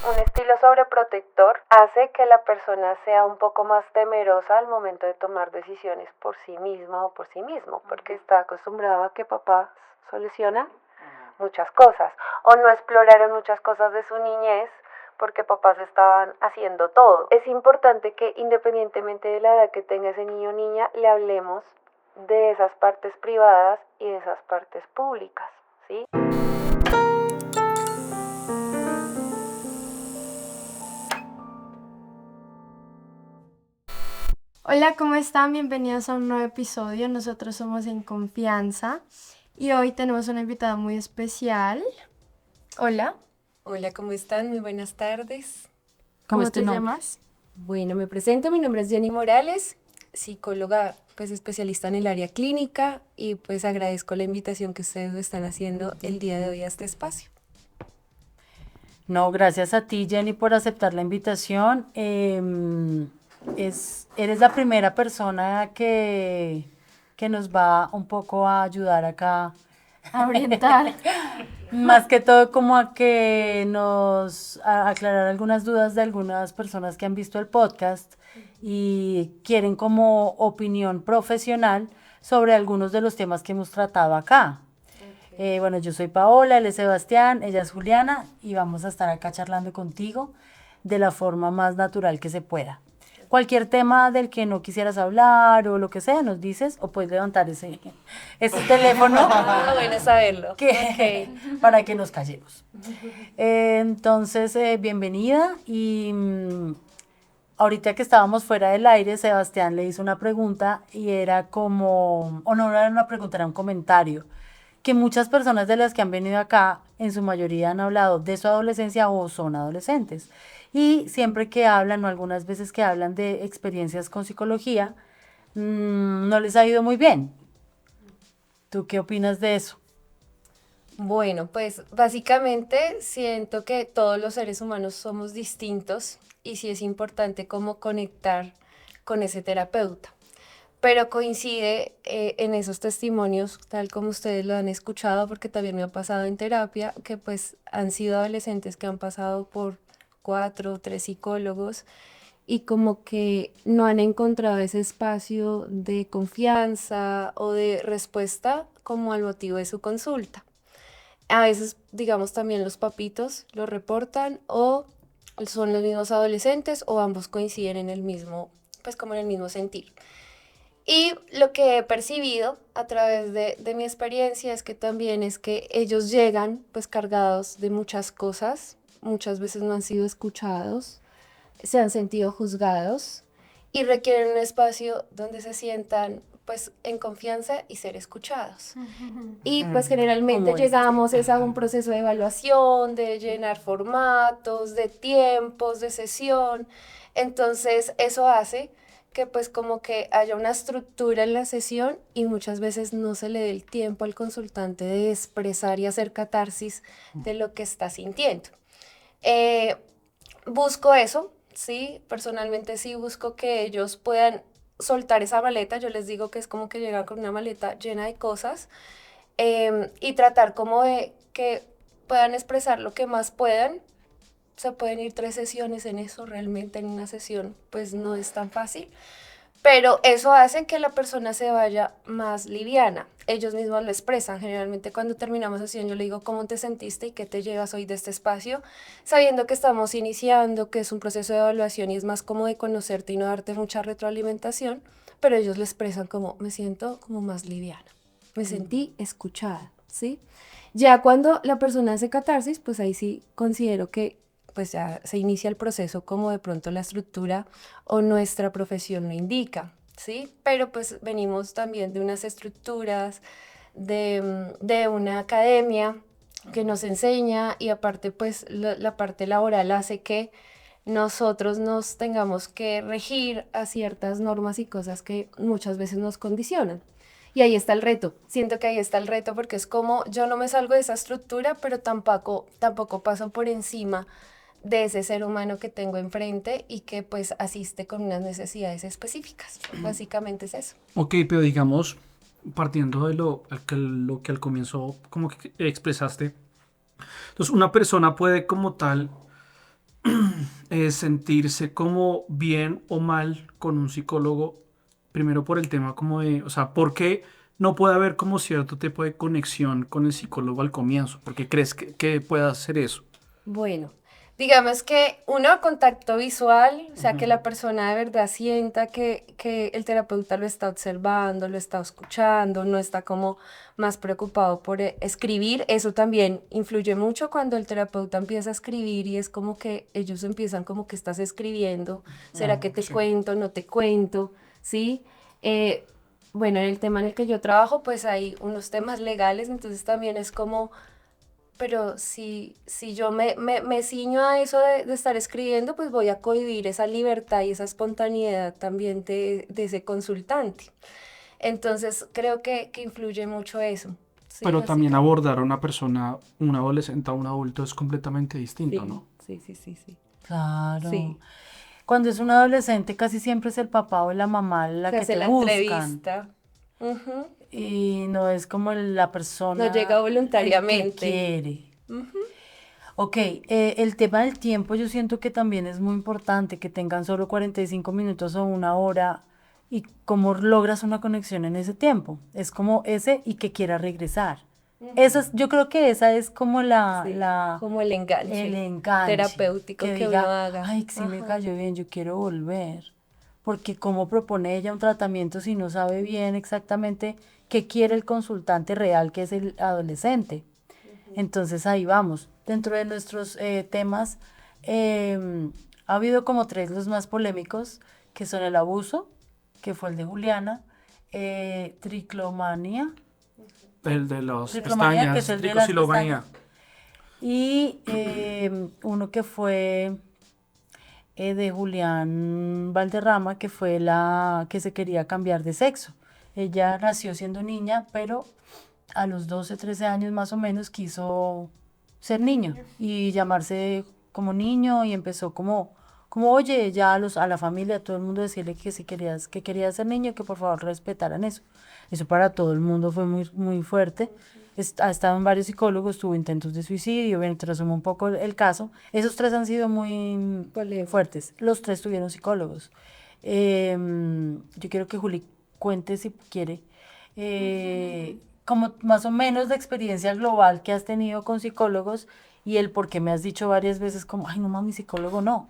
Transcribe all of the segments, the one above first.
Un estilo sobreprotector hace que la persona sea un poco más temerosa al momento de tomar decisiones por sí misma o por sí mismo, porque está acostumbrado a que papá soluciona muchas cosas o no exploraron muchas cosas de su niñez porque papás estaban haciendo todo. Es importante que independientemente de la edad que tenga ese niño o niña, le hablemos de esas partes privadas y de esas partes públicas, ¿sí? Hola, ¿cómo están? Bienvenidos a un nuevo episodio. Nosotros somos En Confianza y hoy tenemos una invitada muy especial. Hola, Hola, ¿cómo están? Muy buenas tardes. ¿cómo te llamas? Bueno, me presento, mi nombre es Jenny Morales, psicóloga, pues especialista en el área clínica y pues agradezco la invitación que ustedes me están haciendo el día de hoy a este espacio. No, gracias a ti, Jenny, por aceptar la invitación. Eres la primera persona que nos va un poco a ayudar acá. A orientar. Más que todo como a que a aclarar algunas dudas de algunas personas que han visto el podcast y quieren como opinión profesional sobre algunos de los temas que hemos tratado acá. Bueno, yo soy Paola, él es Sebastián, ella es Juliana y vamos a estar acá charlando contigo de la forma más natural que se pueda. Cualquier tema del que no quisieras hablar o lo que sea, nos dices o puedes levantar ese teléfono Bueno saberlo. para que nos callemos. Entonces, bienvenida y ahorita que estábamos fuera del aire, Sebastián le hizo una pregunta y era como, o no era una pregunta, era un comentario que muchas personas de las que han venido acá, en su mayoría han hablado de su adolescencia o son adolescentes. Y siempre que hablan, o algunas veces que hablan de experiencias con psicología, no les ha ido muy bien. ¿Tú qué opinas de eso? Bueno, pues básicamente siento que todos los seres humanos somos distintos y sí es importante como conectar con ese terapeuta. Pero coincide en esos testimonios, tal como ustedes lo han escuchado, porque también me ha pasado en terapia, que pues han sido adolescentes que han pasado por 4 o 3 psicólogos y como que no han encontrado ese espacio de confianza o de respuesta como al motivo de su consulta. A veces, digamos, también los papitos lo reportan o son los mismos adolescentes o ambos coinciden en el mismo, pues como en el mismo sentir. Y lo que he percibido a través de mi experiencia es que también es que ellos llegan pues cargados de muchas cosas, muchas veces no han sido escuchados, se han sentido juzgados y requieren un espacio donde se sientan pues en confianza y ser escuchados. Y pues generalmente Como llegamos es a un proceso de evaluación, de llenar formatos, de tiempos, de sesión. Entonces eso hace que pues como que haya una estructura en la sesión y muchas veces no se le dé el tiempo al consultante de expresar y hacer catarsis de lo que está sintiendo. Eh, Busco eso, sí, personalmente sí busco que ellos puedan soltar esa maleta, yo les digo que es como que llegan con una maleta llena de cosas y tratar como de que puedan expresar lo que más puedan. Se pueden ir 3 sesiones en eso, realmente en una sesión pues no es tan fácil, pero eso hace que la persona se vaya más liviana. Ellos mismos lo expresan. Generalmente cuando terminamos sesión yo le digo cómo te sentiste y qué te llevas hoy de este espacio, sabiendo que estamos iniciando, que es un proceso de evaluación y es más como de conocerte y no darte mucha retroalimentación, pero ellos lo expresan como me siento como más liviana, me sentí escuchada, ¿sí? Ya cuando la persona hace catarsis, pues ahí sí considero que pues ya se inicia el proceso como de pronto la estructura o nuestra profesión lo indica, ¿sí? Pero pues venimos también de unas estructuras, de una academia que nos enseña y aparte pues la parte laboral hace que nosotros nos tengamos que regir a ciertas normas y cosas que muchas veces nos condicionan. Y ahí está el reto. Siento que ahí está el reto porque es como yo no me salgo de esa estructura, pero tampoco paso por encima de ese ser humano que tengo enfrente y que pues asiste con unas necesidades específicas. Básicamente es eso. Ok, pero digamos, partiendo de lo que al comienzo como que expresaste, entonces una persona puede como tal sentirse como bien o mal con un psicólogo, primero por el tema como de, o sea, ¿por qué no puede haber como cierto tipo de conexión con el psicólogo al comienzo? ¿Por qué crees que pueda hacer eso? Bueno, digamos que uno, contacto visual, o sea, que Ujú. la persona de verdad sienta que el terapeuta lo está observando, lo está escuchando, no está como más preocupado por escribir. Eso también influye mucho cuando el terapeuta empieza a escribir y es como que ellos empiezan como que estás escribiendo, ¿será que te Sí. cuento, no te cuento? ¿Sí? Eh, bueno, en el tema en el que yo trabajo, pues hay unos temas legales, entonces también es como pero si yo me ciño a eso de estar escribiendo, pues voy a cohibir esa libertad y esa espontaneidad también de ese consultante. Entonces creo que influye mucho eso. Sí, Pero también básicamente. abordar a una persona, un adolescente a un adulto es completamente distinto, Sí, ¿no? sí. Claro. Sí, Cuando es un adolescente, casi siempre es el papá o la mamá la se que hace te la buscan. entrevista. Ujú. Y no es como la No llega persona el que voluntariamente. quiere. Ujú. Ok, el tema del tiempo yo siento que también es muy importante, que tengan solo 45 minutos o una hora y cómo logras una conexión en ese tiempo. Es como ese y que quiera regresar. Yo creo que esa es como Sí, como el el enganche enganche, terapéutico que que uno diga, haga. ay, sí me Ajá. cayó bien, yo quiero volver. Porque cómo propone ella un tratamiento si no sabe bien exactamente qué quiere el consultante real, que es el adolescente. Entonces ahí vamos. Dentro de nuestros temas, ha habido como tres los más polémicos, que son el abuso, que fue el de Juliana, triclomanía, El de las triclomanía, que es pestañas, el de las tricosilomanía. pestañas, y uno que fue de Julián Valderrama, que fue la que se quería cambiar de sexo. Ella nació siendo niña, pero a los 12 13 años más o menos quiso ser niño y llamarse como niño y empezó como oye, ya a la familia, a todo el mundo decirle que si querías, que quería ser niño, que por favor respetaran eso. Eso para todo el mundo fue muy fuerte. Ha estado en varios psicólogos, tuvo intentos de suicidio, bueno, te resumo un poco el caso. Esos tres han sido muy Polémico. fuertes. Los tres tuvieron psicólogos. Yo quiero que Juli cuente si quiere como más o menos de experiencia global que has tenido con psicólogos y el por qué me has dicho varias veces como, ay, no mami, psicólogo no.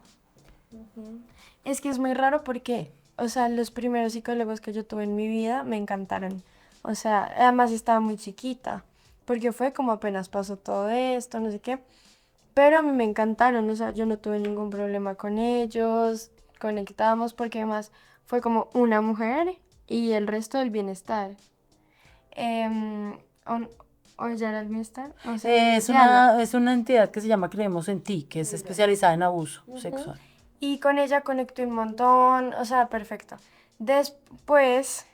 Es que es muy raro porque, o sea, los primeros psicólogos que yo tuve en mi vida me encantaron. O sea, además estaba muy chiquita, porque fue como apenas pasó todo esto, no sé qué. Pero a mí me encantaron, o sea, yo no tuve ningún problema con ellos, conectamos, porque además fue como una mujer y el resto del bienestar. O, o ya era el bienestar, no sé. Ya no. Es una entidad que se llama Creemos en Ti, que es especializada en abuso sexual. Y con ella conecté un montón, o sea, perfecto. Después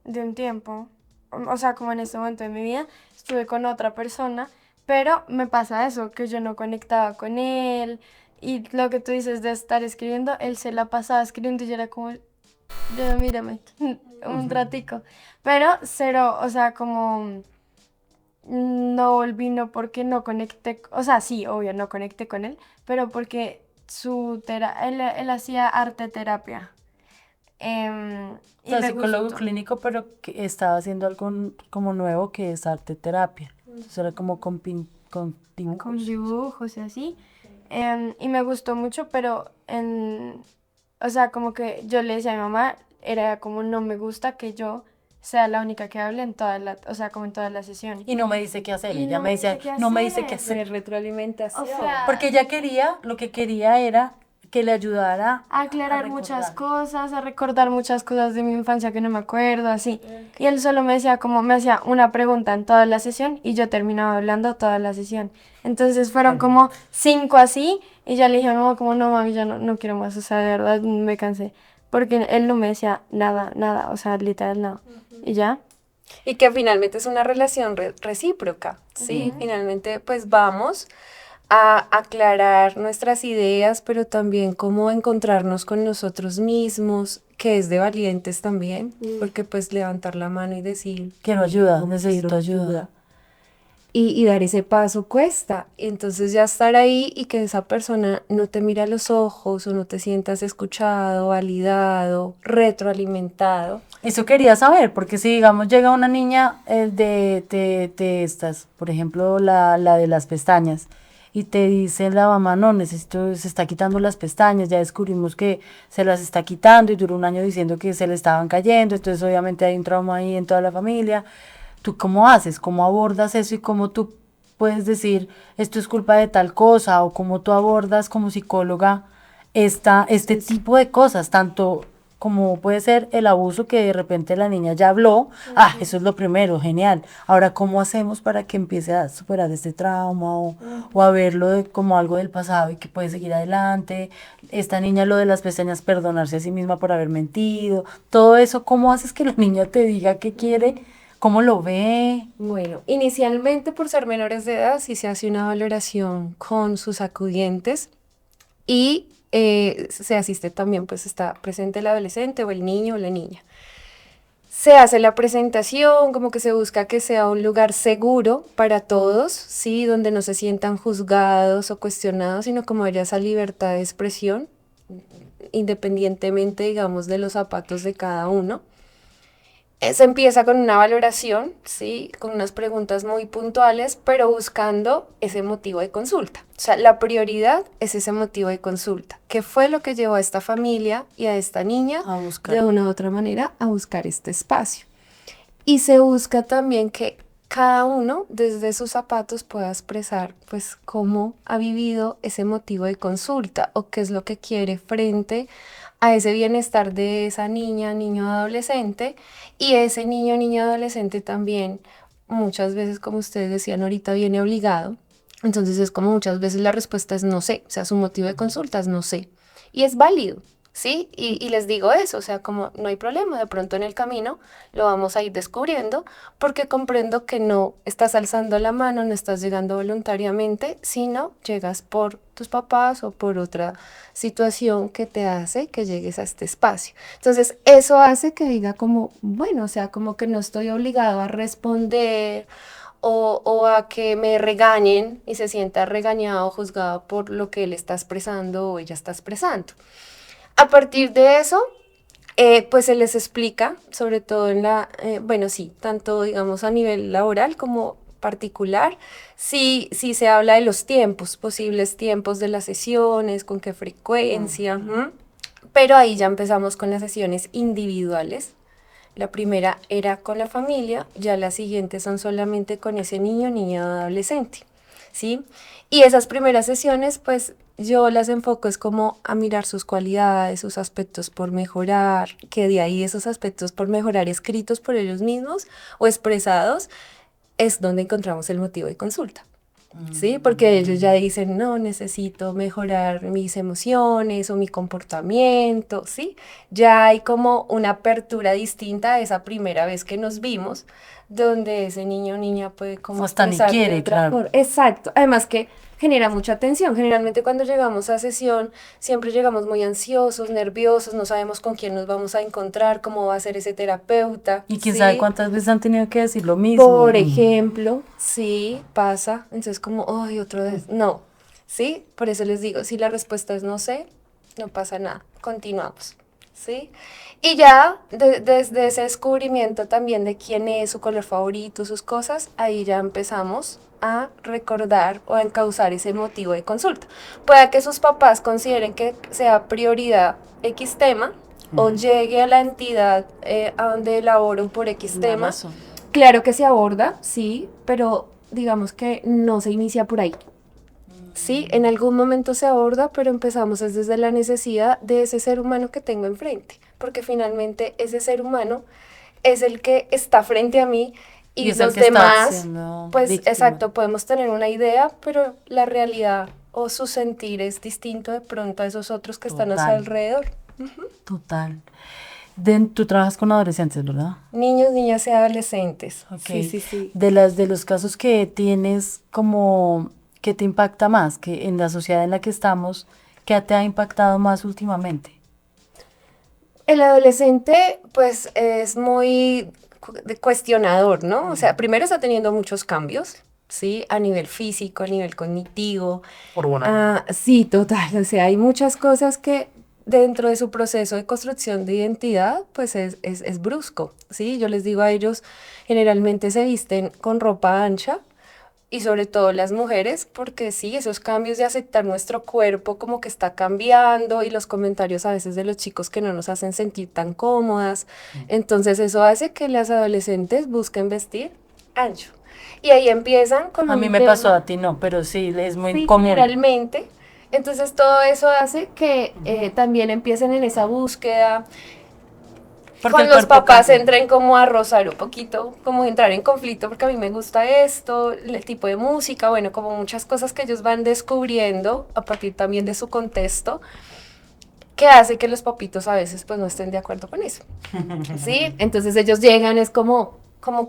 de un tiempo, o sea, como en este momento de mi vida, estuve con otra persona, pero me pasa eso, que yo no conectaba con él. Y lo que tú dices de estar escribiendo, él se la pasaba escribiendo y yo era como, yo mírame, un ratico. Pero cero, o sea, como no volví, no porque no conecté, o sea, sí, obvio, no conecté con él, pero porque él hacía arte terapia. O Y sea, me psicólogo gustó. clínico, pero que estaba haciendo algo como nuevo que es arte terapia. Entonces era como con Con dibujos. dibujos y así. Y me gustó mucho, pero o sea, como que yo le decía a mi mamá, era como no me gusta que yo sea la única que hable en toda la, o sea, como en toda la sesión. Y no me dice qué hacer. Y Ella no me me dice, dice qué no me dice qué hacer. hacer. De retroalimentación. O sea, Porque ella quería, lo que quería era que le ayudara a a aclarar muchas recordar. cosas, a recordar muchas cosas de mi infancia que no me acuerdo, así. Y él solo me decía como, me hacía una pregunta en toda la sesión y yo terminaba hablando toda la sesión. Entonces fueron como 5 así y ya le dije a mi mamá como, no mami, ya no quiero más, o sea, de verdad me cansé. Porque él no me decía nada, o sea, literal nada. Y ya. Y que finalmente es una relación recíproca, ¿sí? Finalmente, pues vamos a aclarar nuestras ideas, pero también cómo encontrarnos con nosotros mismos, que es de valientes también, porque pues levantar la mano y decir, Quiero ayuda, "No, necesito quiero ayuda. y dar ese paso cuesta. Entonces ya estar ahí y que esa persona no te mire a los ojos o no te sientas escuchado, validado, retroalimentado. Eso quería saber, porque si digamos llega una niña de estas, por ejemplo la de las pestañas, y te dice la mamá, no, necesito, se está quitando las pestañas, ya descubrimos que se las está quitando y duró un año diciendo que se le estaban cayendo, entonces obviamente hay un trauma ahí en toda la familia. ¿Tú cómo haces? ¿Cómo abordas eso y cómo tú puedes decir esto es culpa de tal cosa o cómo tú abordas como psicóloga este tipo de cosas, tanto como puede ser el abuso que de repente la niña ya habló, eso es lo primero, genial. Ahora, ¿cómo hacemos para que empiece a superar este trauma o a verlo como algo del pasado y que puede seguir adelante? Esta niña, lo de las pestañas, perdonarse a sí misma por haber mentido, todo eso, ¿cómo haces que la niña te diga qué quiere? ¿Cómo lo ve? Bueno, inicialmente por ser menores de edad sí se hace una valoración con sus acudientes y se asiste también, pues está presente el adolescente o el niño o la niña. Se hace la presentación, como que se busca que sea un lugar seguro para todos, ¿sí? Donde no se sientan juzgados o cuestionados, sino como haya esa libertad de expresión, independientemente, digamos, de los zapatos de cada uno. Se empieza con una valoración, ¿sí? Con unas preguntas muy puntuales, pero buscando ese motivo de consulta. O sea, la prioridad es ese motivo de consulta. ¿Qué fue lo que llevó a esta familia y a esta niña A buscar. de una u otra manera a buscar este espacio? Y se busca también que cada uno desde sus zapatos pueda expresar pues cómo ha vivido ese motivo de consulta o qué es lo que quiere frente a ese bienestar de esa niña, niño, adolescente, y ese niño, niño, adolescente también muchas veces, como ustedes decían ahorita, viene obligado. Entonces es como muchas veces la respuesta es no sé, o sea, su motivo de consulta es no sé. Y es válido, ¿sí? Y les digo eso, o sea, como no hay problema, de pronto en el camino lo vamos a ir descubriendo, porque comprendo que no estás alzando la mano, no estás llegando voluntariamente, sino llegas por tus papás o por otra situación que te hace que llegues a este espacio. Entonces, eso hace que diga como, bueno, o sea, como que no estoy obligado a responder o a que me regañen y se sienta regañado o juzgado por lo que él está expresando o ella está expresando. A partir de eso, pues se les explica, sobre todo en bueno, sí, tanto digamos a nivel laboral como particular, sí se habla de los tiempos, posibles tiempos de las sesiones, con qué frecuencia, pero ahí ya empezamos con las sesiones individuales. La primera era con la familia, ya las siguientes son solamente con ese niño, niña o adolescente, ¿sí? Y esas primeras sesiones, pues yo las enfoco es como a mirar sus cualidades, sus aspectos por mejorar, que de ahí esos aspectos por mejorar escritos por ellos mismos o expresados, es donde encontramos el motivo de consulta. ¿Sí? Porque ellos ya dicen, no, necesito mejorar mis emociones o mi comportamiento, ¿sí? Ya hay como una apertura distinta a esa primera vez que nos vimos, donde ese niño o niña puede como Hasta ni expresar de quiere, otra claro. forma. Exacto. Además que genera mucha tensión. Generalmente cuando llegamos a sesión, siempre llegamos muy ansiosos, nerviosos, no sabemos con quién nos vamos a encontrar, cómo va a ser ese terapeuta. Y quién ¿sí? sabe cuántas veces han tenido que decir lo mismo. Por ejemplo, sí, pasa. Entonces como, ay, otro de... No, ¿sí? Por eso les digo, si la respuesta es no sé, no pasa nada. Continuamos, ¿sí? Y ya desde ese descubrimiento también de quién es, su color favorito, sus cosas, ahí ya empezamos a recordar o a encauzar ese motivo de consulta. Puede que sus papás consideren que sea prioridad X tema o llegue a la entidad a donde elaboran por X tema. Amazon. Claro que se aborda, sí, pero digamos que no se inicia por ahí. Sí, en algún momento se aborda, pero empezamos es desde la necesidad de ese ser humano que tengo enfrente, porque finalmente ese ser humano es el que está frente a mí y es el los que está demás, siendo pues víctima. exacto, podemos tener una idea, pero la realidad o su sentir es distinto de pronto a esos otros que están a su Total. alrededor. Total. Tú trabajas con adolescentes, ¿verdad? Niños, niñas y adolescentes. Ok. Sí. De los casos que tienes, como, ¿qué te impacta más? Que en la sociedad en la que estamos, ¿qué te ha impactado más últimamente? El adolescente, pues, es muy cuestionador, ¿no? O sea, primero está teniendo muchos cambios, ¿sí? A nivel físico, a nivel cognitivo. Hormonal. Sí, total. O sea, hay muchas cosas que dentro de su proceso de construcción de identidad, pues es brusco, ¿sí? Yo les digo a ellos, generalmente se visten con ropa ancha y sobre todo las mujeres, porque sí, esos cambios de aceptar nuestro cuerpo como que está cambiando y los comentarios a veces de los chicos que no nos hacen sentir tan cómodas. Entonces eso hace que las adolescentes busquen vestir ancho. Y ahí empiezan con A un mí me tema- pasó, a ti no, pero sí, es muy Sí, común. generalmente. Entonces todo eso hace que también empiecen en esa búsqueda. Porque Con el los cuerpo papás cambia. entren como a rozar un poquito, como entrar en conflicto porque a mí me gusta esto, el tipo de música, bueno, como muchas cosas que ellos van descubriendo a partir también de su contexto, que hace que los papitos a veces pues no estén de acuerdo con eso, ¿sí? Entonces ellos llegan es como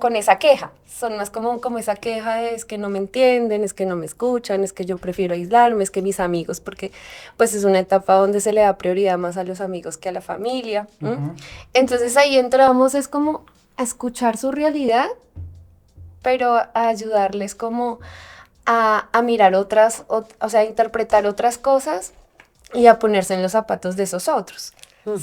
con esa queja, son más como esa queja de es que no me entienden, es que no me escuchan, es que yo prefiero aislarme, es que mis amigos, porque pues es una etapa donde se le da prioridad más a los amigos que a la familia. Entonces ahí entramos, es como a escuchar su realidad, pero a ayudarles como a mirar otras, o sea, a interpretar otras cosas y a ponerse en los zapatos de esos otros,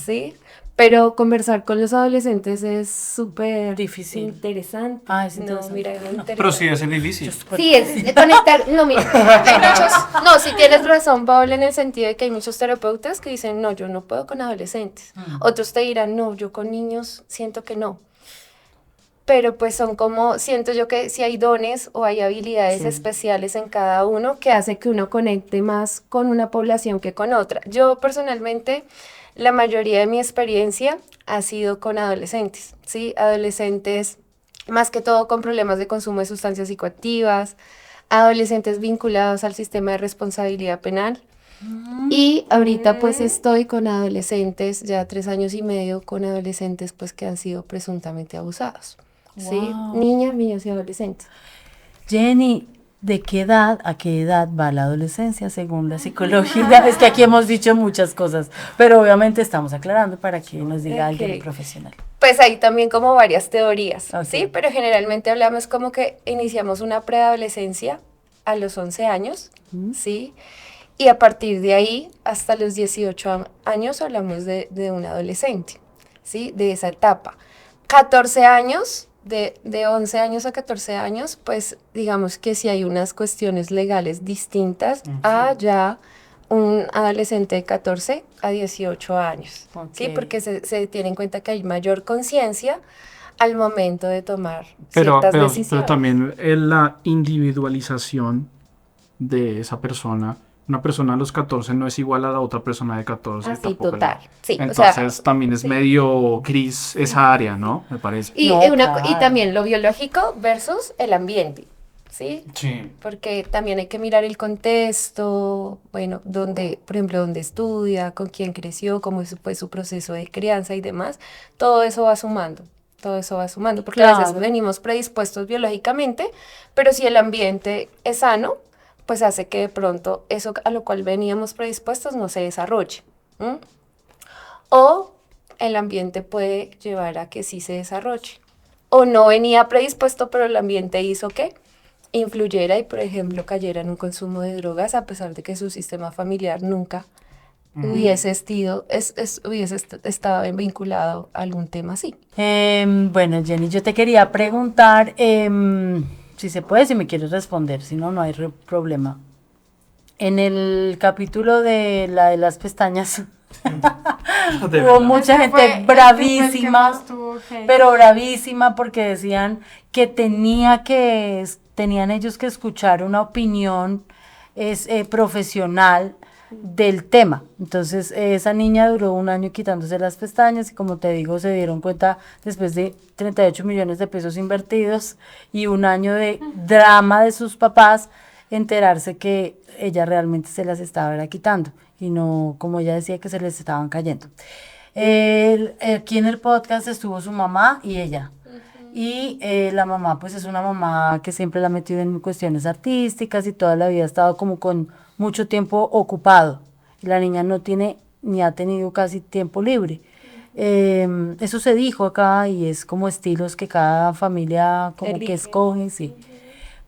¿sí? Pero conversar con los adolescentes es súper Difícil. interesante. Ah, es No, interesante. mira, es muy interesante. Pero sí, es difícil. Sí, es de conectar. No, mira, hay muchos. No, sí tienes razón, Paola, en el sentido de que hay muchos terapeutas que dicen, no, yo no puedo con adolescentes. Otros te dirán, no, yo con niños siento que no. Pero pues son como, siento yo que si hay dones o hay habilidades especiales en cada uno que hace que uno conecte más con una población que con otra. Yo personalmente, la mayoría de mi experiencia ha sido con adolescentes, ¿sí? Adolescentes más que todo con problemas de consumo de sustancias psicoactivas, adolescentes vinculados al sistema de responsabilidad penal. Y ahorita pues estoy con adolescentes, ya 3 años y medio con adolescentes pues que han sido presuntamente abusados. ¿Sí? Wow. Niñas, niños y adolescentes. Jenny, ¿de qué edad a qué edad va la adolescencia según la psicología? Es que aquí hemos dicho muchas cosas, pero obviamente estamos aclarando para que nos diga alguien Ok. profesional. Pues hay también como varias teorías, Ok. ¿sí? Pero generalmente hablamos como que iniciamos una preadolescencia a los 11 años, ¿sí? Y a partir de ahí, hasta los 18 años, hablamos de un adolescente, ¿sí? De esa etapa. 14 años, de 11 años a 14 años, pues digamos que sí hay unas cuestiones legales distintas a ya un adolescente de 14 a 18 años, ¿sí? Ok. Porque se tiene en cuenta que hay mayor conciencia al momento de tomar Pero, ciertas pero, decisiones. pero también la individualización de esa persona. Una persona a los 14 no es igual a la otra persona de 14. Así, tampoco total. Sí, o Entonces sea, también es sí. medio gris esa área, ¿no? Me parece. Y, No, y claro. también lo biológico versus el ambiente, ¿sí? Sí. Porque también hay que mirar el contexto, bueno, donde, por ejemplo, dónde estudia, con quién creció, cómo fue su proceso de crianza y demás. Todo eso va sumando. Todo eso va sumando, porque a veces Claro. venimos predispuestos biológicamente, pero si el ambiente es sano, pues hace que de pronto eso a lo cual veníamos predispuestos no se desarrolle. ¿M? O el ambiente puede llevar a que sí se desarrolle. O no venía predispuesto, pero el ambiente hizo que influyera y, por ejemplo, cayera en un consumo de drogas a pesar de que su sistema familiar nunca hubiese estado vinculado a algún tema así. Bueno, Jenny, yo te quería preguntar, si se puede, si me quieres responder, si no, no hay problema. En el capítulo de la de las pestañas, De hubo verdad. mucha Ese fue- gente ese fue el que bravísima, más tuvo hate. pero bravísima porque decían que tenían ellos que escuchar una opinión profesional del tema. Entonces, esa niña duró un año quitándose las pestañas y como te digo, se dieron cuenta después de 38 millones de pesos invertidos y un año de drama de sus papás, enterarse que ella realmente se las estaba era quitando y no, como ella decía, que se les estaban cayendo. Aquí en el podcast estuvo su mamá y ella. Y la mamá, pues es una mamá que siempre la ha metido en cuestiones artísticas y toda la vida ha estado como con mucho tiempo ocupado. Y la niña no tiene ni ha tenido casi tiempo libre. Eso se dijo acá y es como estilos que cada familia como que Elige. escoge, sí.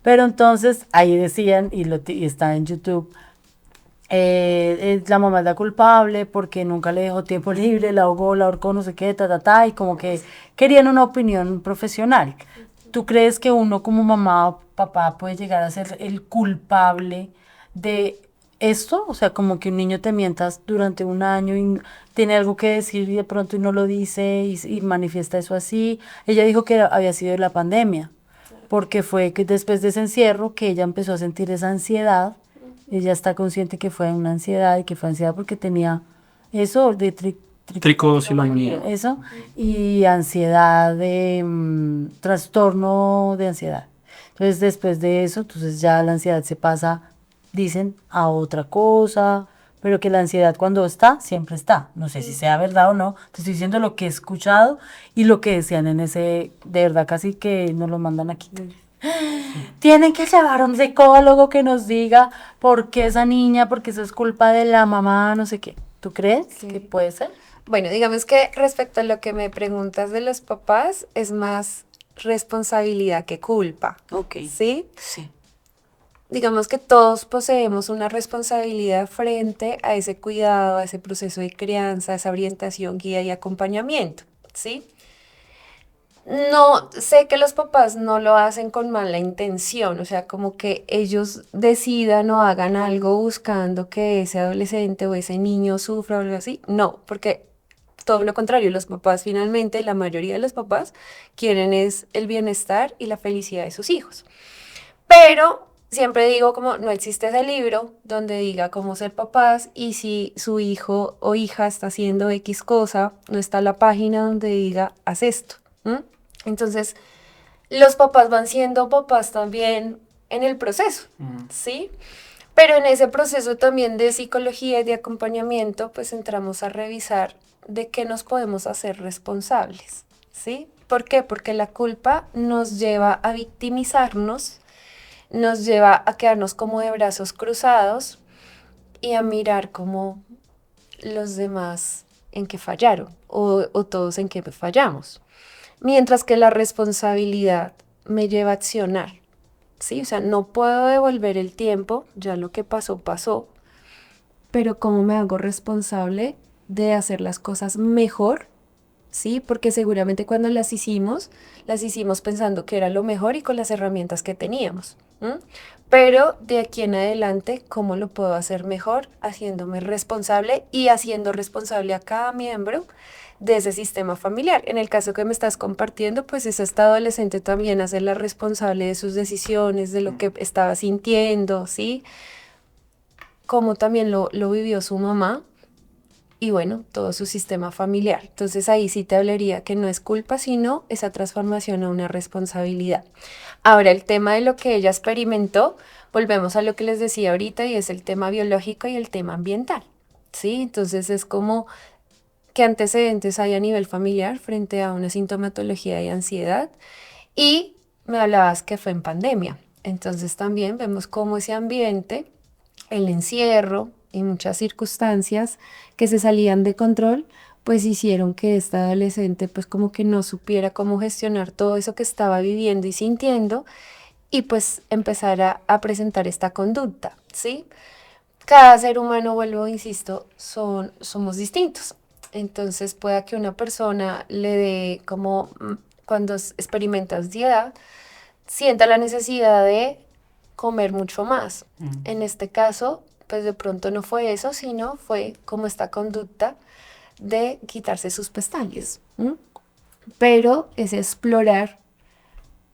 Pero entonces ahí decían, y está en YouTube, la mamá es la culpable porque nunca le dejó tiempo libre, la ahogó, la ahorcó, no sé qué, y como que querían una opinión profesional. ¿Tú crees que uno como mamá o papá puede llegar a ser el culpable de esto? O sea, como que un niño te mientas durante un año y tiene algo que decir y de pronto y no lo dice y manifiesta eso así. Ella dijo que había sido de la pandemia, porque fue que después de ese encierro que ella empezó a sentir esa ansiedad. Ella está consciente que fue una ansiedad y que fue ansiedad porque tenía eso de Tricosilomanía. eso y ansiedad de trastorno de ansiedad. Entonces después de eso, entonces ya la ansiedad se pasa, dicen, a otra cosa, pero que la ansiedad cuando está, siempre está. No sé si sea verdad o no, te estoy diciendo lo que he escuchado y lo que decían en ese, de verdad casi que nos lo mandan aquí. Tienen que llevar a un psicólogo que nos diga por qué esa niña, porque eso es culpa de la mamá, no sé qué. ¿Tú crees que puede ser? Bueno, digamos que respecto a lo que me preguntas de los papás, es más responsabilidad que culpa. Ok. ¿Sí? Sí. Digamos que todos poseemos una responsabilidad frente a ese cuidado, a ese proceso de crianza, a esa orientación, guía y acompañamiento. ¿Sí? No, sé que los papás no lo hacen con mala intención, o sea, como que ellos decidan o hagan algo buscando que ese adolescente o ese niño sufra o algo así. No, porque todo lo contrario, los papás finalmente, la mayoría de los papás quieren es el bienestar y la felicidad de sus hijos. Pero siempre digo como no existe ese libro donde diga cómo ser papás y si su hijo o hija está haciendo X cosa, no está la página donde diga haz esto. ¿M? Entonces, los papás van siendo papás también en el proceso, ¿sí? Pero en ese proceso también de psicología y de acompañamiento, pues entramos a revisar de qué nos podemos hacer responsables, ¿sí? ¿Por qué? Porque la culpa nos lleva a victimizarnos, nos lleva a quedarnos como de brazos cruzados y a mirar como los demás en qué fallaron o todos en qué fallamos. Mientras que la responsabilidad me lleva a accionar, ¿sí? O sea, no puedo devolver el tiempo, ya lo que pasó, pasó, pero ¿cómo me hago responsable de hacer las cosas mejor? ¿Sí? Porque seguramente cuando las hicimos pensando que era lo mejor y con las herramientas que teníamos. ¿M? Pero de aquí en adelante, ¿cómo lo puedo hacer mejor? Haciéndome responsable y haciendo responsable a cada miembro de ese sistema familiar. En el caso que me estás compartiendo, pues es esta adolescente también hacerla responsable de sus decisiones, de lo que estaba sintiendo, ¿sí? Cómo también lo vivió su mamá y bueno, todo su sistema familiar. Entonces ahí sí te hablaría que no es culpa, sino esa transformación a una responsabilidad. Ahora, el tema de lo que ella experimentó, volvemos a lo que les decía ahorita y es el tema biológico y el tema ambiental, ¿sí? Entonces es como qué antecedentes hay a nivel familiar frente a una sintomatología de ansiedad y me hablabas que fue en pandemia. Entonces también vemos cómo ese ambiente, el encierro y muchas circunstancias que se salían de control, pues hicieron que esta adolescente pues como que no supiera cómo gestionar todo eso que estaba viviendo y sintiendo y pues empezara a presentar esta conducta, ¿sí? Cada ser humano, vuelvo, insisto, somos distintos. Entonces pueda que una persona le dé como cuando experimenta ansiedad, sienta la necesidad de comer mucho más. En este caso, pues de pronto no fue eso, sino fue como esta conducta de quitarse sus pestañas. ¿M? Pero es explorar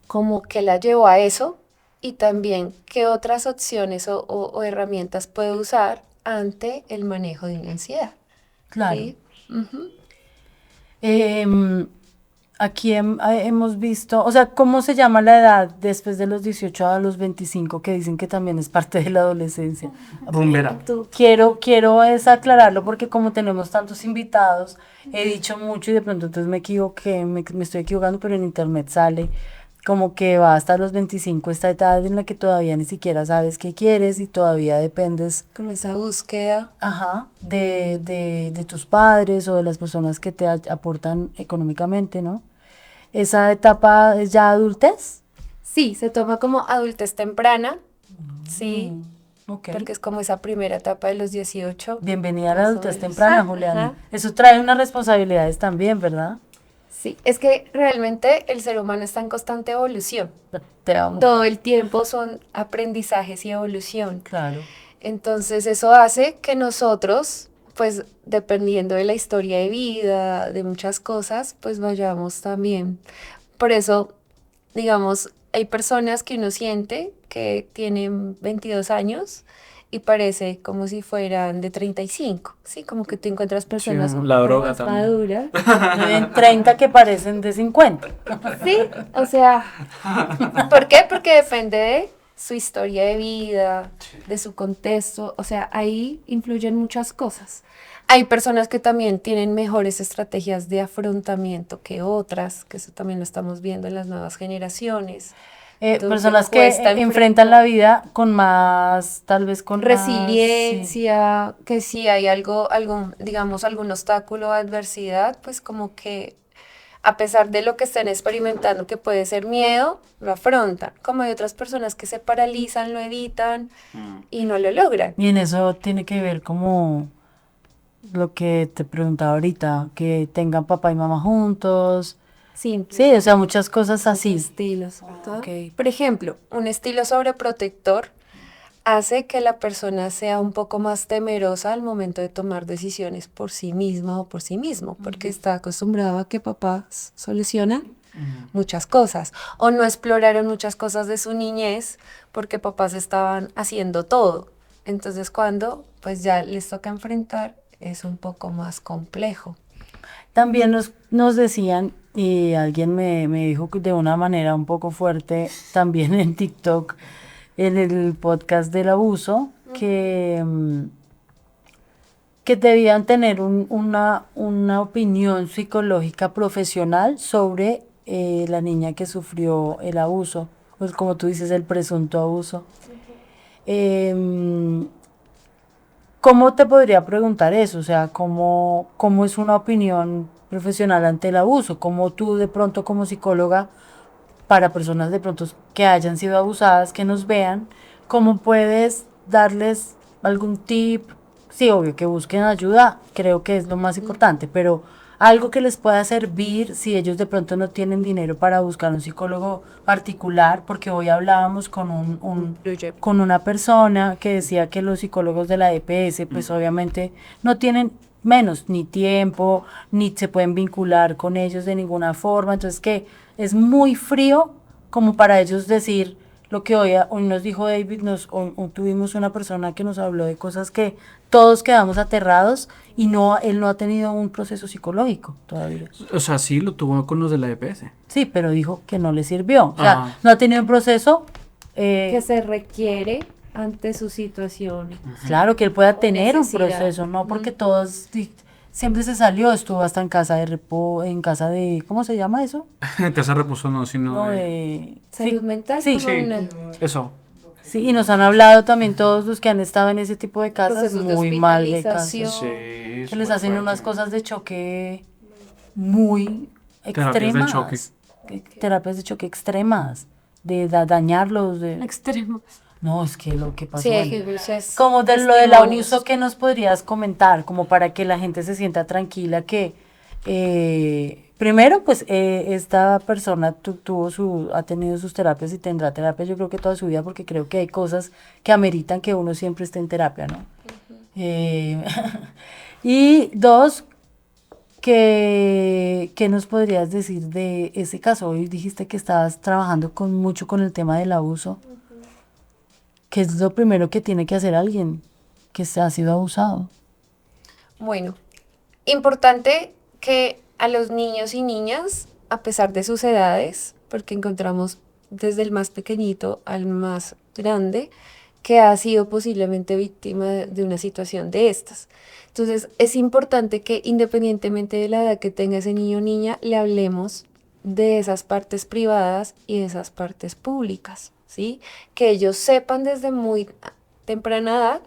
cómo que la llevó a eso y también qué otras opciones o herramientas puede usar ante el manejo de una ansiedad. Claro. ¿Sí? Ujú. Aquí hemos visto, o sea, ¿cómo se llama la edad después de los 18 a los 25 que dicen que también es parte de la adolescencia? Rumbera. Quiero es aclararlo porque como tenemos tantos invitados, he dicho mucho y de pronto entonces me equivoqué, me estoy equivocando, pero en internet sale como que va hasta los 25, esta edad en la que todavía ni siquiera sabes qué quieres y todavía dependes, Como esa búsqueda. ajá, de tus padres o de las personas que te aportan económicamente, ¿no? Esa etapa es ya adultez. Sí, se toma como adultez temprana, sí, Ok. porque es como esa primera etapa de los 18. Bienvenida a la más o adultez menos. temprana, Juliana. Ajá. Eso trae unas responsabilidades también, ¿verdad? Sí, es que realmente el ser humano está en constante evolución. Te amo. Todo el tiempo son aprendizajes y evolución. Claro. Entonces eso hace que nosotros, pues dependiendo de la historia de vida, de muchas cosas, pues vayamos también. Por eso, digamos, hay personas que uno siente que tienen 22 años y parece como si fueran de 35, ¿sí? Como que tú encuentras personas un la poco droga más también. maduras. En 30 que parecen de 50. Sí, o sea, ¿por qué? Porque depende de su historia de vida, de su contexto, o sea, ahí influyen muchas cosas. Hay personas que también tienen mejores estrategias de afrontamiento que otras, que eso también lo estamos viendo en las nuevas generaciones. Donde Personas que cuesta enfrentan la vida con más, tal vez con más, sí. resiliencia, que si hay algún, digamos, algún obstáculo o adversidad, pues como que a pesar de lo que estén experimentando, que puede ser miedo, lo afrontan. Como hay otras personas que se paralizan, lo evitan y no lo logran. Y en eso tiene que ver como lo que te preguntaba ahorita, que tengan papá y mamá juntos. Sí, Sí, o sea, muchas cosas así. estilos. Ok. Por ejemplo, un estilo sobreprotector hace que la persona sea un poco más temerosa al momento de tomar decisiones por sí misma o por sí mismo, porque está acostumbrado a que papás solucionan muchas cosas o no exploraron muchas cosas de su niñez porque papás estaban haciendo todo. Entonces cuando pues ya les toca enfrentar es un poco más complejo. También nos decían, y alguien me dijo de una manera un poco fuerte, también en TikTok, en el podcast del abuso, que debían tener una opinión psicológica profesional sobre la niña que sufrió el abuso, pues como tú dices, el presunto abuso. Em, ¿Cómo te podría preguntar eso? O sea, ¿cómo es una opinión profesional ante el abuso? ¿Cómo tú de pronto como psicóloga, para personas de pronto que hayan sido abusadas, que nos vean, cómo puedes darles algún tip? Sí, obvio que busquen ayuda, creo que es lo más importante, pero algo que les pueda servir si ellos de pronto no tienen dinero para buscar un psicólogo particular, porque hoy hablábamos con con una persona que decía que los psicólogos de la EPS, pues obviamente no tienen menos ni tiempo, ni se pueden vincular con ellos de ninguna forma, entonces que es muy frío como para ellos decir lo que hoy nos dijo David, hoy tuvimos una persona que nos habló de cosas que todos quedamos aterrados y él no ha tenido un proceso psicológico todavía. O sea, sí, lo tuvo con los de la EPS. Sí, pero dijo que no le sirvió. O sea, no ha tenido un proceso. Que se requiere ante su situación. Claro, que él pueda tener un necesidad. proceso, no porque todos siempre se salió, estuvo hasta en casa de en casa de, ¿cómo se llama eso? Casa de reposo no, sino No, de... Salud sí, mental. sí, como Sí, una- eso. sí, y nos han hablado también todos los que han estado en ese tipo de casas Procesos de muy mal de casas. hospitalización. Sí, Que les hacen unas cosas de choque muy Terapias de choque. extremas. Terapias de choque extremas, de dañarlos, de... Extremo. No, es que lo que pasó Sí, ahí. hay muchas Como de lo del testimonios. abuso, ¿que nos podrías comentar? Como para que la gente se sienta tranquila que, primero, pues, esta persona ha tenido sus terapias y tendrá terapias yo creo que toda su vida, porque creo que hay cosas que ameritan que uno siempre esté en terapia, ¿no? Y dos, ¿qué nos podrías decir de ese caso? Hoy dijiste que estabas trabajando mucho con el tema del abuso. ¿Qué es lo primero que tiene que hacer alguien que ha sido abusado? Bueno, importante que a los niños y niñas, a pesar de sus edades, porque encontramos desde el más pequeñito al más grande, que ha sido posiblemente víctima de una situación de estas. Entonces, es importante que independientemente de la edad que tenga ese niño o niña, le hablemos de esas partes privadas y de esas partes públicas, ¿sí? Que ellos sepan desde muy temprana edad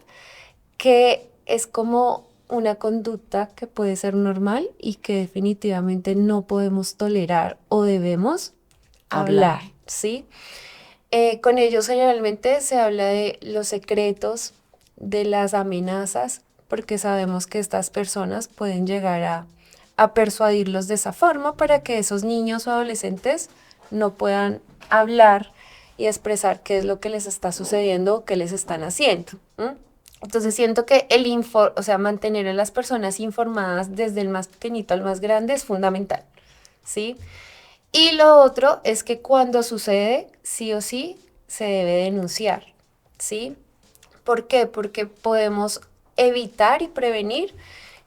que es como una conducta que puede ser normal y que definitivamente no podemos tolerar o debemos hablar, ¿sí? Con ellos generalmente se habla de los secretos, de las amenazas, porque sabemos que estas personas pueden llegar a persuadirlos de esa forma para que esos niños o adolescentes no puedan hablar y expresar qué es lo que les está sucediendo o qué les están haciendo. Entonces siento que o sea, mantener a las personas informadas desde el más pequeñito al más grande es fundamental, ¿sí? Y lo otro es que cuando sucede, sí o sí, se debe denunciar, ¿sí? ¿Por qué? Porque podemos evitar y prevenir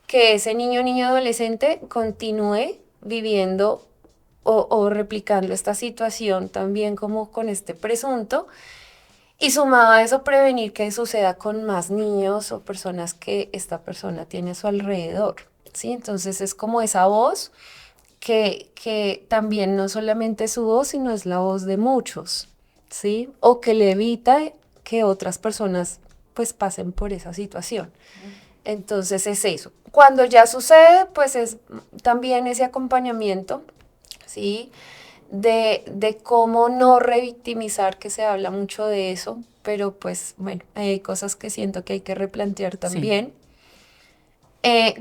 que ese niño o niña adolescente continúe viviendo o replicando esta situación también como con este presunto. Y sumado a eso, prevenir que suceda con más niños o personas que esta persona tiene a su alrededor, ¿sí? Entonces es como esa voz que también no solamente es su voz, sino es la voz de muchos, ¿sí? O que le evita que otras personas pues pasen por esa situación. Entonces es eso. Cuando ya sucede, pues es también ese acompañamiento, ¿sí? De cómo no revictimizar, que se habla mucho de eso, pero pues bueno, hay cosas que siento que hay que replantear también.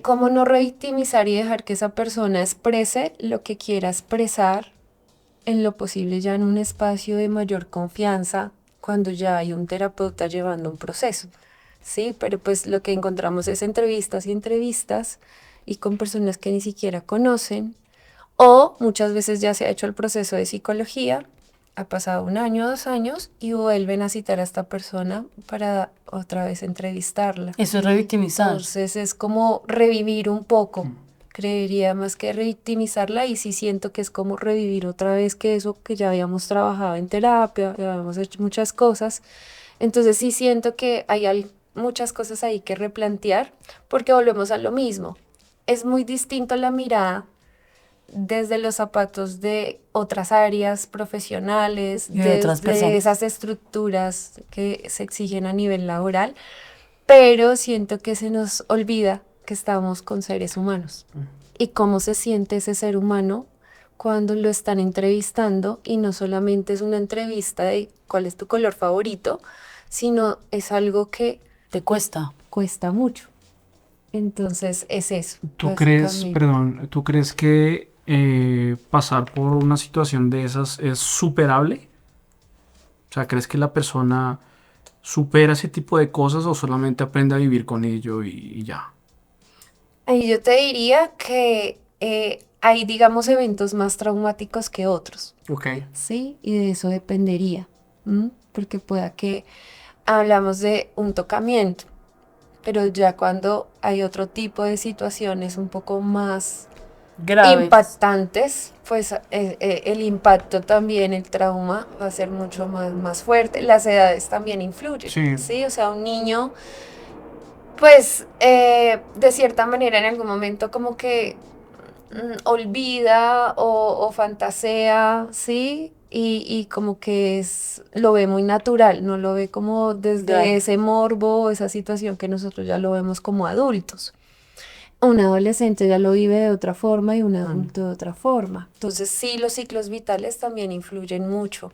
Cómo no revictimizar y dejar que esa persona exprese lo que quiera expresar en lo posible ya en un espacio de mayor confianza cuando ya hay un terapeuta llevando un proceso, ¿sí? Pero pues lo que encontramos es entrevistas y entrevistas y con personas que ni siquiera conocen o muchas veces ya se ha hecho el proceso de psicología, ha pasado 1 año, 2 años y vuelven a citar a esta persona para otra vez entrevistarla. Eso es revictimizar. Entonces es como revivir un poco, creería más que revictimizarla y sí siento que es como revivir otra vez que eso que ya habíamos trabajado en terapia, ya habíamos hecho muchas cosas. Entonces sí siento que hay muchas cosas ahí que replantear porque volvemos a lo mismo. Es muy distinto la mirada desde los zapatos de otras áreas profesionales, Y de otras desde personas. esas estructuras que se exigen a nivel laboral, pero siento que se nos olvida que estamos con seres humanos y cómo se siente ese ser humano cuando lo están entrevistando y no solamente es una entrevista de cuál es tu color favorito, sino es algo que Te cuesta. cuesta mucho. Entonces es eso. ¿Tú crees, básicamente. perdón, tú crees que pasar por una situación de esas es superable? O sea, ¿crees que la persona supera ese tipo de cosas o solamente aprende a vivir con ello y ya? Y yo te diría que hay, digamos, eventos más traumáticos que otros, Ok. ¿sí? Y de eso dependería, porque pueda que hablamos de un tocamiento, pero ya cuando hay otro tipo de situaciones un poco más Grave. impactantes, pues el impacto también, el trauma va a ser mucho más fuerte. Las edades también influyen, Sí. ¿sí? O sea, un niño, pues de cierta manera en algún momento como que olvida o fantasea, ¿sí? Y como que lo ve muy natural, no lo ve como desde Claro. ese morbo, esa situación que nosotros ya lo vemos como adultos. Un adolescente ya lo vive de otra forma y un adulto de otra forma. Entonces sí, los ciclos vitales también influyen mucho.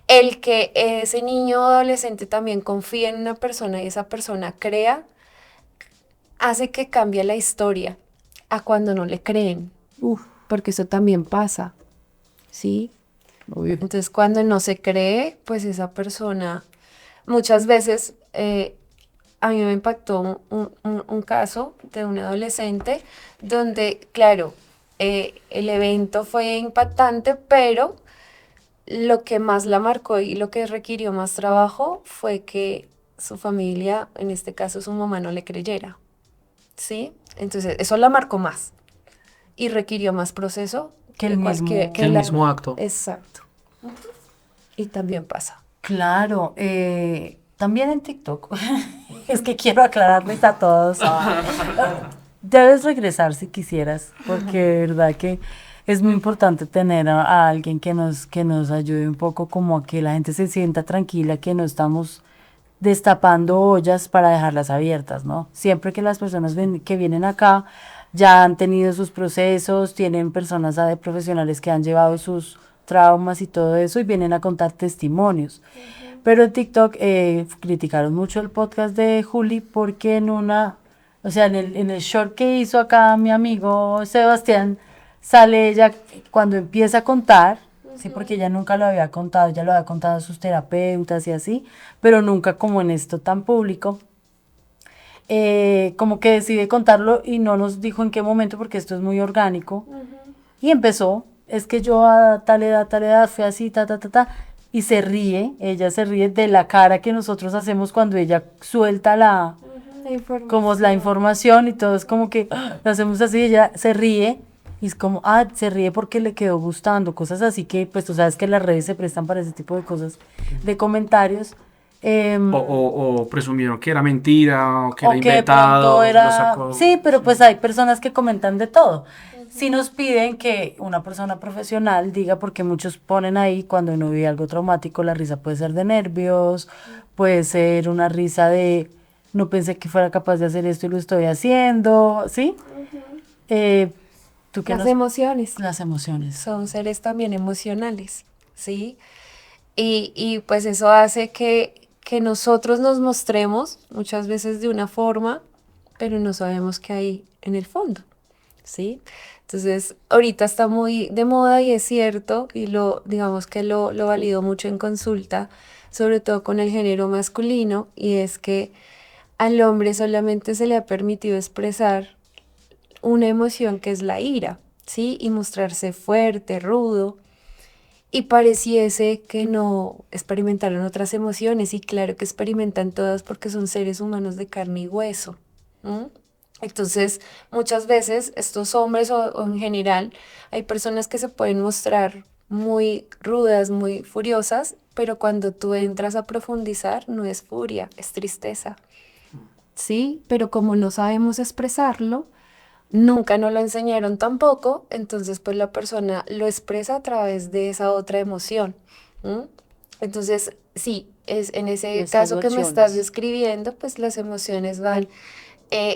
El que ese niño o adolescente también confíe en una persona y esa persona crea, hace que cambie la historia a cuando no le creen. Porque eso también pasa, ¿sí? Entonces cuando no se cree, pues esa persona, muchas veces a mí me impactó un caso de un adolescente donde, claro, el evento fue impactante, pero lo que más la marcó y lo que requirió más trabajo fue que su familia, en este caso su mamá, no le creyera, ¿sí? Entonces eso la marcó más y requirió más proceso Que el mismo- cualquier- Que el la- mismo acto. Exacto. Y también pasa. Claro, también en TikTok. Es que quiero aclararles a todos. Debes regresar si quisieras, porque de verdad que es muy importante tener a alguien que nos ayude un poco como a que la gente se sienta tranquila, que no estamos destapando ollas para dejarlas abiertas, ¿no? Siempre que las personas que vienen acá ya han tenido sus procesos, tienen personas profesionales que han llevado sus traumas y todo eso y vienen a contar testimonios. Pero en TikTok criticaron mucho el podcast de Juli porque o sea, en el short que hizo acá mi amigo Sebastián, sale ella cuando empieza a contar, sí, porque ella nunca lo había contado, ella lo había contado a sus terapeutas y así, pero nunca como en esto tan público. Como que decide contarlo y no nos dijo en qué momento porque esto es muy orgánico. Y empezó, es que yo a tal edad fui así, y se ríe, ella se ríe de la cara que nosotros hacemos cuando ella suelta la información y todo es como que lo hacemos así, ella se ríe y es como, se ríe porque le quedó gustando, cosas así que pues tú sabes que las redes se prestan para ese tipo de cosas, de comentarios. O presumieron que era mentira, o que O era que de inventado, pronto lo sacó. Sí, pero pues hay personas que comentan de todo. Sí nos piden que una persona profesional diga, porque muchos ponen ahí cuando uno vive algo traumático, la risa puede ser de nervios, puede ser una risa de no pensé que fuera capaz de hacer esto y lo estoy haciendo, ¿sí? ¿Tú qué Las emociones. Las emociones. Son seres también emocionales, ¿sí? Y pues eso hace que nosotros nos mostremos muchas veces de una forma, pero no sabemos qué hay en el fondo, ¿sí? Entonces, ahorita está muy de moda y es cierto, y digamos que lo valido mucho en consulta, sobre todo con el género masculino, y es que al hombre solamente se le ha permitido expresar una emoción que es la ira, ¿sí? Y mostrarse fuerte, rudo, y pareciese que no experimentaron otras emociones, y claro que experimentan todas porque son seres humanos de carne y hueso. Entonces, muchas veces estos hombres o en general, hay personas que se pueden mostrar muy rudas, muy furiosas, pero cuando tú entras a profundizar, no es furia, es tristeza. Sí, pero como no sabemos expresarlo, nunca nos lo enseñaron tampoco, entonces pues la persona lo expresa a través de esa otra emoción. Entonces, sí, es en ese caso que me estás describiendo, pues las emociones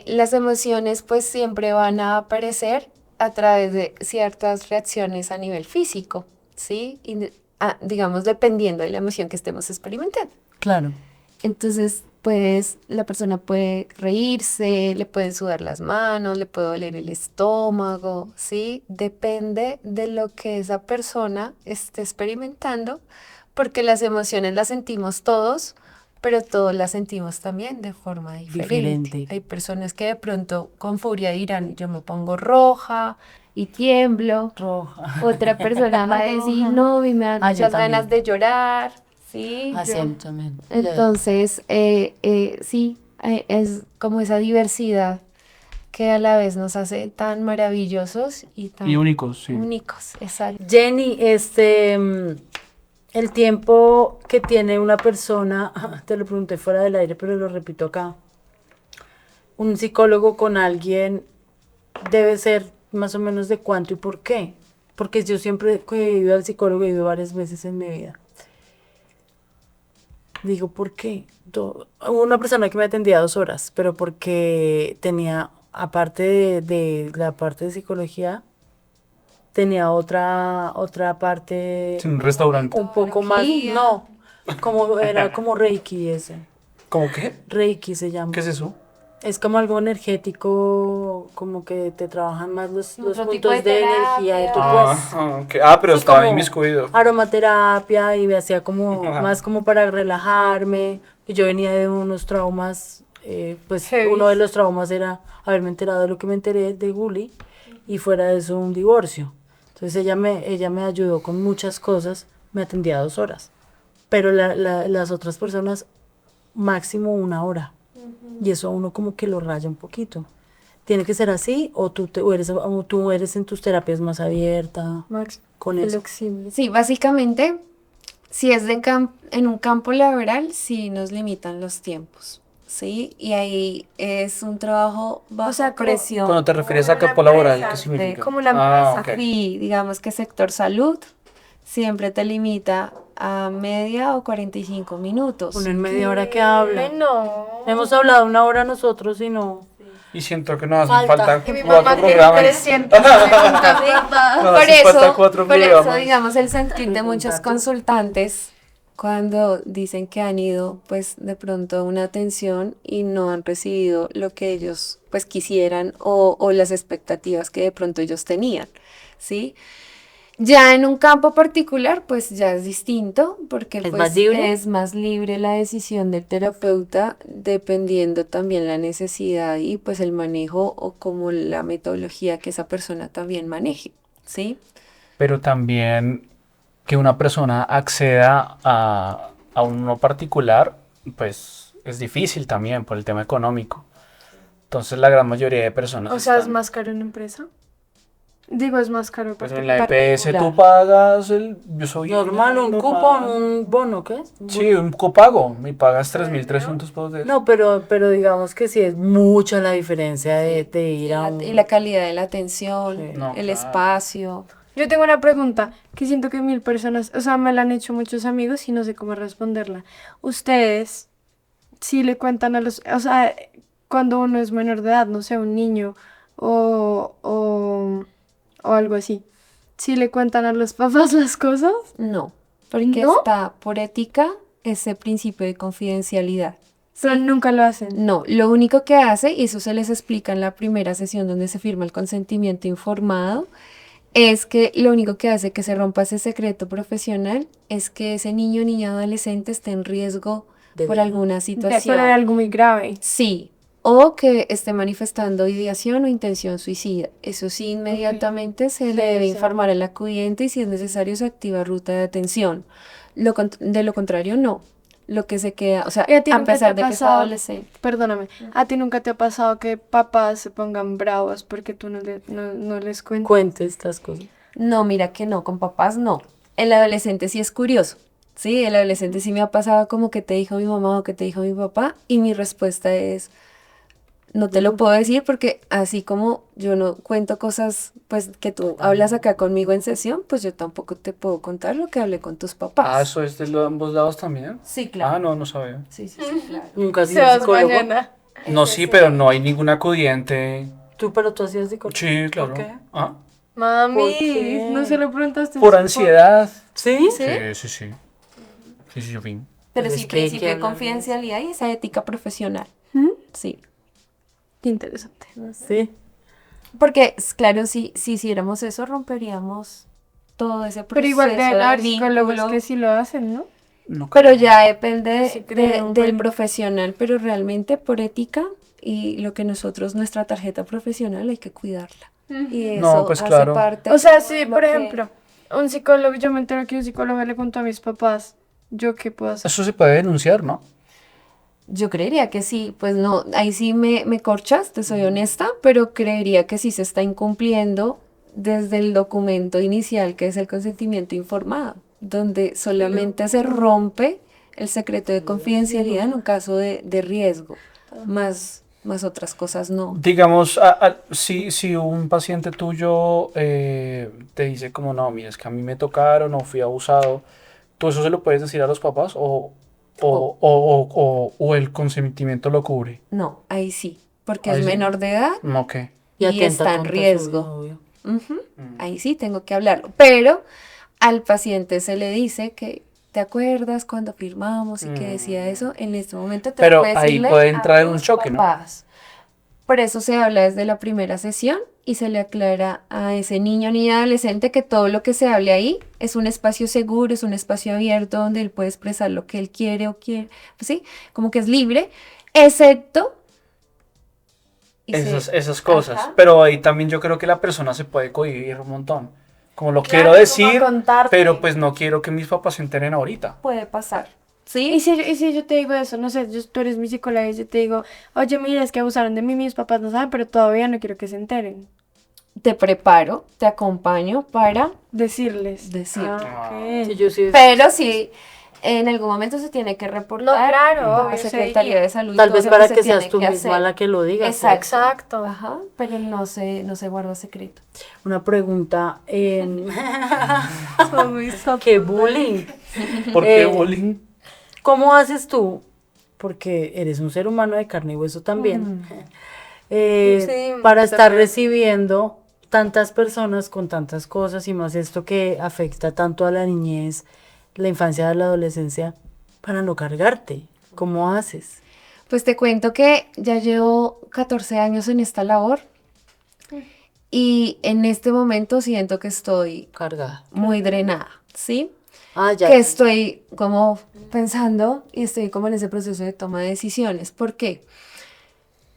las emociones pues siempre van a aparecer a través de ciertas reacciones a nivel físico, ¿sí? Digamos, dependiendo de la emoción que estemos experimentando. Claro. Entonces, pues la persona puede reírse, le pueden sudar las manos, le puede doler el estómago, ¿sí? Depende de lo que esa persona esté experimentando, porque las emociones las sentimos todos, pero todos las sentimos también de forma diferente. Hay personas que de pronto con furia dirán, yo me pongo roja y tiemblo. Roja. Otra persona va a decir, no, y me dan muchas ganas de llorar. Sí, también. Entonces, sí, es como esa diversidad que a la vez nos hace tan maravillosos y tan únicos, sí. Únicos, exacto. Jenny, el tiempo que tiene una persona, te lo pregunté fuera del aire, pero lo repito acá, un psicólogo con alguien debe ser más o menos de cuánto y por qué. Porque yo siempre que he ido al psicólogo, he ido varias veces en mi vida. Digo, ¿por qué? Una persona que me atendía 2 horas, pero porque tenía, aparte de la parte de psicología, tenía otra parte. Un restaurante. Un poco más, no, era como Reiki ese. ¿Cómo qué? Reiki se llama. ¿Qué es eso? Es como algo energético, como que te trabajan más los tipo puntos de energía de tu Okay. Pero sí, estaba como inmiscuido. Aromaterapia y me hacía como más como para relajarme. Y yo venía de unos traumas, pues uno de los traumas era haberme enterado de lo que me enteré de Juli y fuera de eso un divorcio. Entonces ella me ayudó con muchas cosas, me atendía 2 horas, pero las otras personas máximo 1 hora. Y eso a uno como que lo raya un poquito. ¿Tiene que ser así o tú eres en tus terapias más abierta con eso? Sí, básicamente, si es en un campo laboral, sí nos limitan los tiempos, ¿sí? Y ahí es un trabajo bajo presión. Cuando te refieres a campo laboral, ¿qué significa? Como la empresa. Okay. Y digamos que sector salud siempre te limita a media o 45 minutos. Uno en media hora que habla. No. Hemos hablado 1 hora nosotros y no. Y siento que nos hacen Falta. falta Y mi 4 mamá tiene programas. 300 preguntas. No, Por hacen falta eso, 4 por eso, programas. digamos, el sentir de muchos consultantes cuando dicen que han ido, pues, de pronto a una atención y no han recibido lo que ellos, pues, quisieran o las expectativas que de pronto ellos tenían, ¿sí? Ya en un campo particular, pues ya es distinto, porque ¿Es pues más libre? es más libre la decisión del terapeuta, dependiendo también la necesidad y pues el manejo o como la metodología que esa persona también maneje, ¿sí? Pero también que una persona acceda a uno particular, pues es difícil también por el tema económico. Entonces la gran mayoría de personas O sea, ¿es están- más caro una empresa? Digo, es más caro pues porque en la EPS particular. tú pagas yo soy Normal, un normal. cupón, un bono, ¿qué es? Sí, un copago, y pagas 3.300 pesos de eso. No, pero digamos que sí es mucha la diferencia de ir a un... Y la calidad de la atención, Sí. No, el claro. espacio. yo tengo una pregunta que siento que 1000 personas, o sea, me la han hecho muchos amigos y no sé cómo responderla. Ustedes, si le cuentan a los, o sea, cuando uno es menor de edad, no sé, un niño o, o, o algo así, si le cuentan a los papás las cosas, No, porque ¿No? está por ética ese principio de confidencialidad. pero nunca lo hacen. No, lo único que hace, y eso se les explica en la primera sesión donde se firma el consentimiento informado, es que lo único que hace que se rompa ese secreto profesional es que ese niño o niña adolescente esté en riesgo De por vida. alguna Pero situación. hay algo muy grave. Sí, o que esté manifestando ideación o intención suicida. Eso sí, inmediatamente se le debe informar al acudiente y si es necesario se activa ruta de atención. De lo contrario, no. Lo que se queda, o sea, ¿Y a ti a nunca te pesar ha de que es pasado? adolescente. Perdóname, ¿a ti nunca te ha pasado que papás se pongan bravos porque tú no les cuentas? Cuente estas cosas. No, mira que no, con papás no. El adolescente sí es curioso. Sí, el adolescente sí me ha pasado como que te dijo mi mamá o que te dijo mi papá y mi respuesta es, no te lo puedo decir porque así como yo no cuento cosas pues que tú hablas acá conmigo en sesión, pues yo tampoco te puedo contar lo que hablé con tus papás. Ah, ¿eso es de ambos lados también? Sí, claro. Ah, no, no sabía. Sí, sí, sí, claro. Nunca has sido Sebas psicólogo. mañana. No, sí, pero no hay ningún acudiente. Pero tú hacías psicólogo. Sí, claro. ¿Por qué? Ah, Mami, ¿Por qué? no se lo preguntaste. por ansiedad. ¿Sí? Sí, sí, sí. Sí, sí, yo vi. Pero Pues sí, es que hay que principio de hablar de confidencialidad y esa ética profesional. Sí. Qué interesante. Sí. Porque, claro, si hiciéramos eso, romperíamos todo ese proceso Pero igual deben haber de psicólogos vínculo. que sí lo hacen, ¿no? No Pero ya depende Sí, creo, del bueno. profesional, pero realmente por ética y lo que nosotros, nuestra tarjeta profesional, hay que cuidarla. Y eso No, pues hace claro. parte O sea, sí, lo por que- ejemplo, un psicólogo, yo me entero que un psicólogo le contó a mis papás, ¿yo qué puedo hacer? Eso se puede denunciar, ¿no? Yo creería que sí, pues no, ahí sí me corchas, te soy honesta, pero creería que sí se está incumpliendo desde el documento inicial, que es el consentimiento informado, donde solamente se rompe el secreto de confidencialidad en un caso de riesgo, más otras cosas no. Digamos, si un paciente tuyo te dice como, no, mira, es que a mí me tocaron o fui abusado, ¿tú eso se lo puedes decir a los papás o el consentimiento lo cubre? No, ahí sí, porque Ahí es sí. menor de edad No, ok. y atenta está en contra su riesgo. novio. Ujú, ahí sí tengo que hablarlo, pero al paciente se le dice que te acuerdas cuando firmamos y que decía eso, en este momento te Pero puede ahí decirle puede a entrar en un tus choque, ¿no? papás. Por eso se habla desde la primera sesión y se le aclara a ese niño o niña adolescente que todo lo que se hable ahí es un espacio seguro, es un espacio abierto donde él puede expresar lo que él quiere o quiere, pues sí, como que es libre, excepto Esas cosas. Ajá. Pero ahí también yo creo que la persona se puede cohibir un montón. Como lo Claro, quiero decir, como contarte. pero pues no quiero que mis papás se enteren ahorita. puede pasar. Y ¿Sí? si yo te digo eso, no sé, tú eres mi psicóloga y yo te digo, oye, mira, es que abusaron de mí, mis papás no saben, pero todavía no quiero que se enteren. Te preparo, te acompaño para Decirles. decir. Ah, Sí, ok. yo sí. Pero sí, en algún momento se tiene que reportar No, claro, a obvio, la se Secretaría diría. de Salud. Tal todo vez lo para se que seas tiene tú que misma hacer. la que lo diga. Exacto. Exacto. Ajá, pero no se guarda secreto. Una pregunta. Son muy ¿Qué bullying? ¿Por qué Eh, bullying? ¿Cómo haces tú? Porque eres un ser humano de carne y hueso también. Sí, para estar total. recibiendo tantas personas con tantas cosas y más esto que afecta tanto a la niñez, la infancia, a la adolescencia, para no cargarte. ¿Cómo haces? Pues te cuento que ya llevo 14 años en esta labor y en este momento siento que estoy Cargada. muy drenada, ¿sí? Ah, ya. Que estoy como pensando y estoy como en ese proceso de toma de decisiones. ¿Por qué?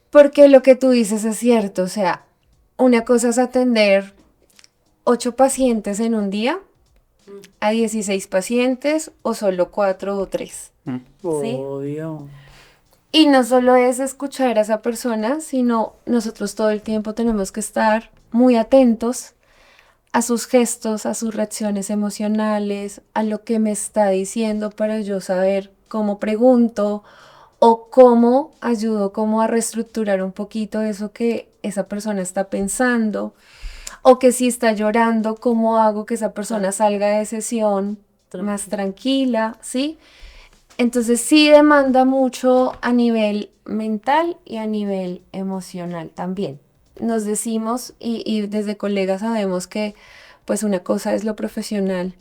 Porque lo que tú dices es cierto, o sea, una cosa es atender 8 pacientes en un día a 16 pacientes o solo 4 o 3. ¿Sí? Obvio. Y no solo es escuchar a esa persona, sino nosotros todo el tiempo tenemos que estar muy atentos a sus gestos, a sus reacciones emocionales, a lo que me está diciendo para yo saber cómo pregunto o cómo ayudo como a reestructurar un poquito eso que esa persona está pensando o que si está llorando, cómo hago que esa persona salga de sesión más tranquila, ¿sí? Entonces sí demanda mucho a nivel mental y a nivel emocional también. Nos decimos y desde colegas sabemos que pues una cosa es lo profesional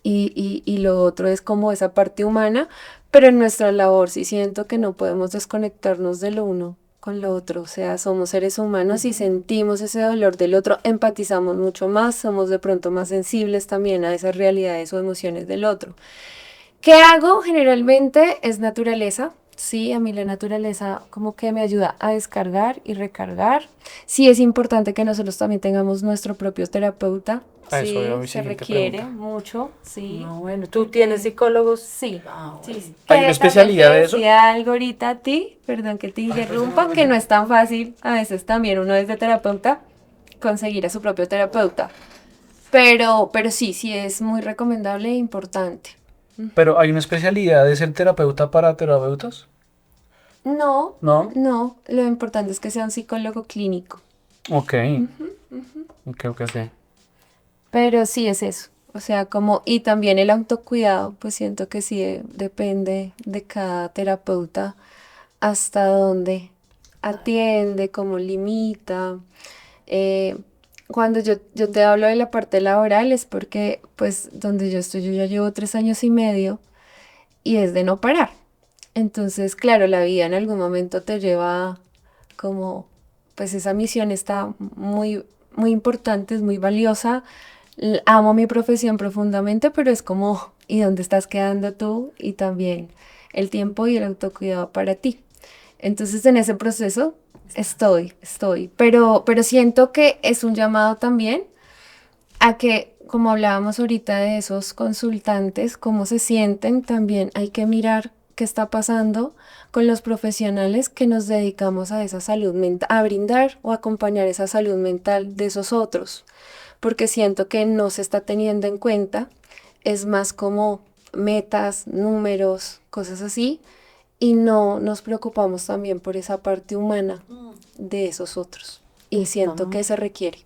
y lo otro es como esa parte humana, pero en nuestra labor sí siento que no podemos desconectarnos de lo uno con lo otro, o sea, somos seres humanos y sentimos ese dolor del otro, empatizamos mucho más, somos de pronto más sensibles también a esas realidades o emociones del otro. ¿Qué hago? Generalmente es naturaleza. Sí, a mí la naturaleza como que me ayuda a descargar y recargar. Sí, es importante que nosotros también tengamos nuestro propio terapeuta. A eso Sí, era mi se siguiente requiere pregunta. mucho, sí. No, bueno, ¿tú tienes psicólogos? Sí, Ah, sí. bueno. Sí. ¿Hay una Que especialidad también de te eso? decía algo ahorita a ti, perdón que te interrumpa, que no es tan fácil a veces también uno desde terapeuta conseguir a su propio terapeuta. Pero sí, sí es muy recomendable e importante. Pero hay una especialidad de ser terapeuta para terapeutas, No, ¿no? no, lo importante es que sea un psicólogo clínico. Ok. Ok, ok, ok. Pero sí es eso. O sea, como, y también el autocuidado, pues siento que sí depende de cada terapeuta hasta dónde atiende, cómo limita. Eh, cuando yo te hablo de la parte laboral es porque, pues, donde yo estoy, yo ya llevo 3 años y medio y es de no parar. Entonces, claro, la vida en algún momento te lleva como, pues esa misión está muy, muy importante, es muy valiosa. Amo mi profesión profundamente, pero es como, ¿y dónde estás quedando tú? Y también el tiempo y el autocuidado para ti. Entonces, en ese proceso estoy, pero siento que es un llamado también a que, como hablábamos ahorita de esos consultantes, cómo se sienten, también hay que mirar qué está pasando con los profesionales que nos dedicamos a esa salud mental, a brindar o acompañar esa salud mental de esos otros, porque siento que no se está teniendo en cuenta, es más como metas, números, cosas así, y no nos preocupamos también por esa parte humana de esos otros, y siento que se requiere.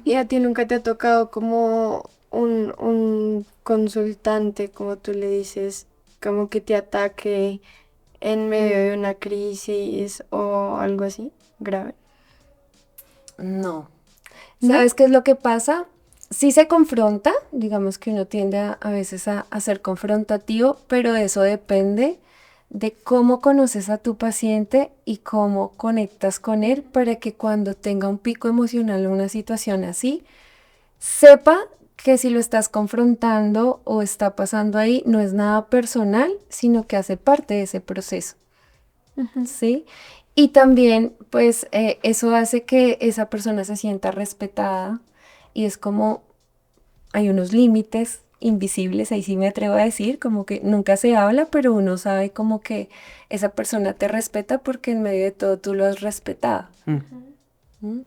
¿Y a ti nunca te ha tocado como un consultante, como tú le dices, como que te ataque en medio de una crisis o algo así grave? No. ¿No? ¿Sabes qué es lo que pasa? Sí se confronta, digamos que uno tiende a veces a ser confrontativo, pero eso depende de cómo conoces a tu paciente y cómo conectas con él para que cuando tenga un pico emocional o una situación así, sepa que si lo estás confrontando o está pasando ahí, no es nada personal, sino que hace parte de ese proceso. ¿Sí? Y también, pues, eso hace que esa persona se sienta respetada y es como, hay unos límites invisibles, ahí sí me atrevo a decir, como que nunca se habla, pero uno sabe como que esa persona te respeta porque en medio de todo tú lo has respetado. ¿Mm?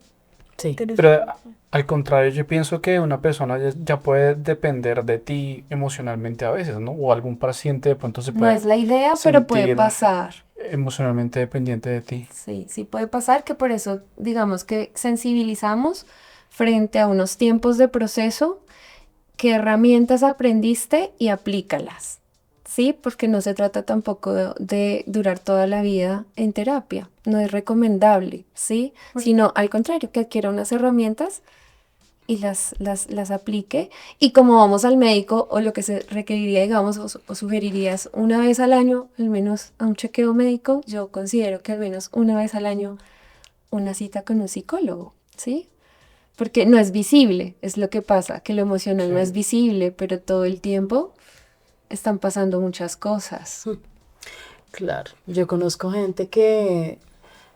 Sí. Pero al contrario, yo pienso que una persona ya puede depender de ti emocionalmente a veces, ¿no? O algún paciente de pronto se No es puede la idea, pero puede sentir pasar. emocionalmente dependiente de ti. Sí, sí puede pasar que por eso digamos que sensibilizamos frente a unos tiempos de proceso, qué herramientas aprendiste y aplícalas. ¿sí? Porque no se trata tampoco de durar toda la vida en terapia, no es recomendable, ¿sí? Sino al contrario, que adquiera unas herramientas y las aplique. Y como vamos al médico, o lo que se requeriría, digamos, o sugerirías una vez al año, al menos a un chequeo médico, yo considero que al menos una vez al año una cita con un psicólogo, ¿sí? Porque no es visible, es lo que pasa, que lo emocional no es visible, pero todo el tiempo están pasando muchas cosas. Claro, yo conozco gente que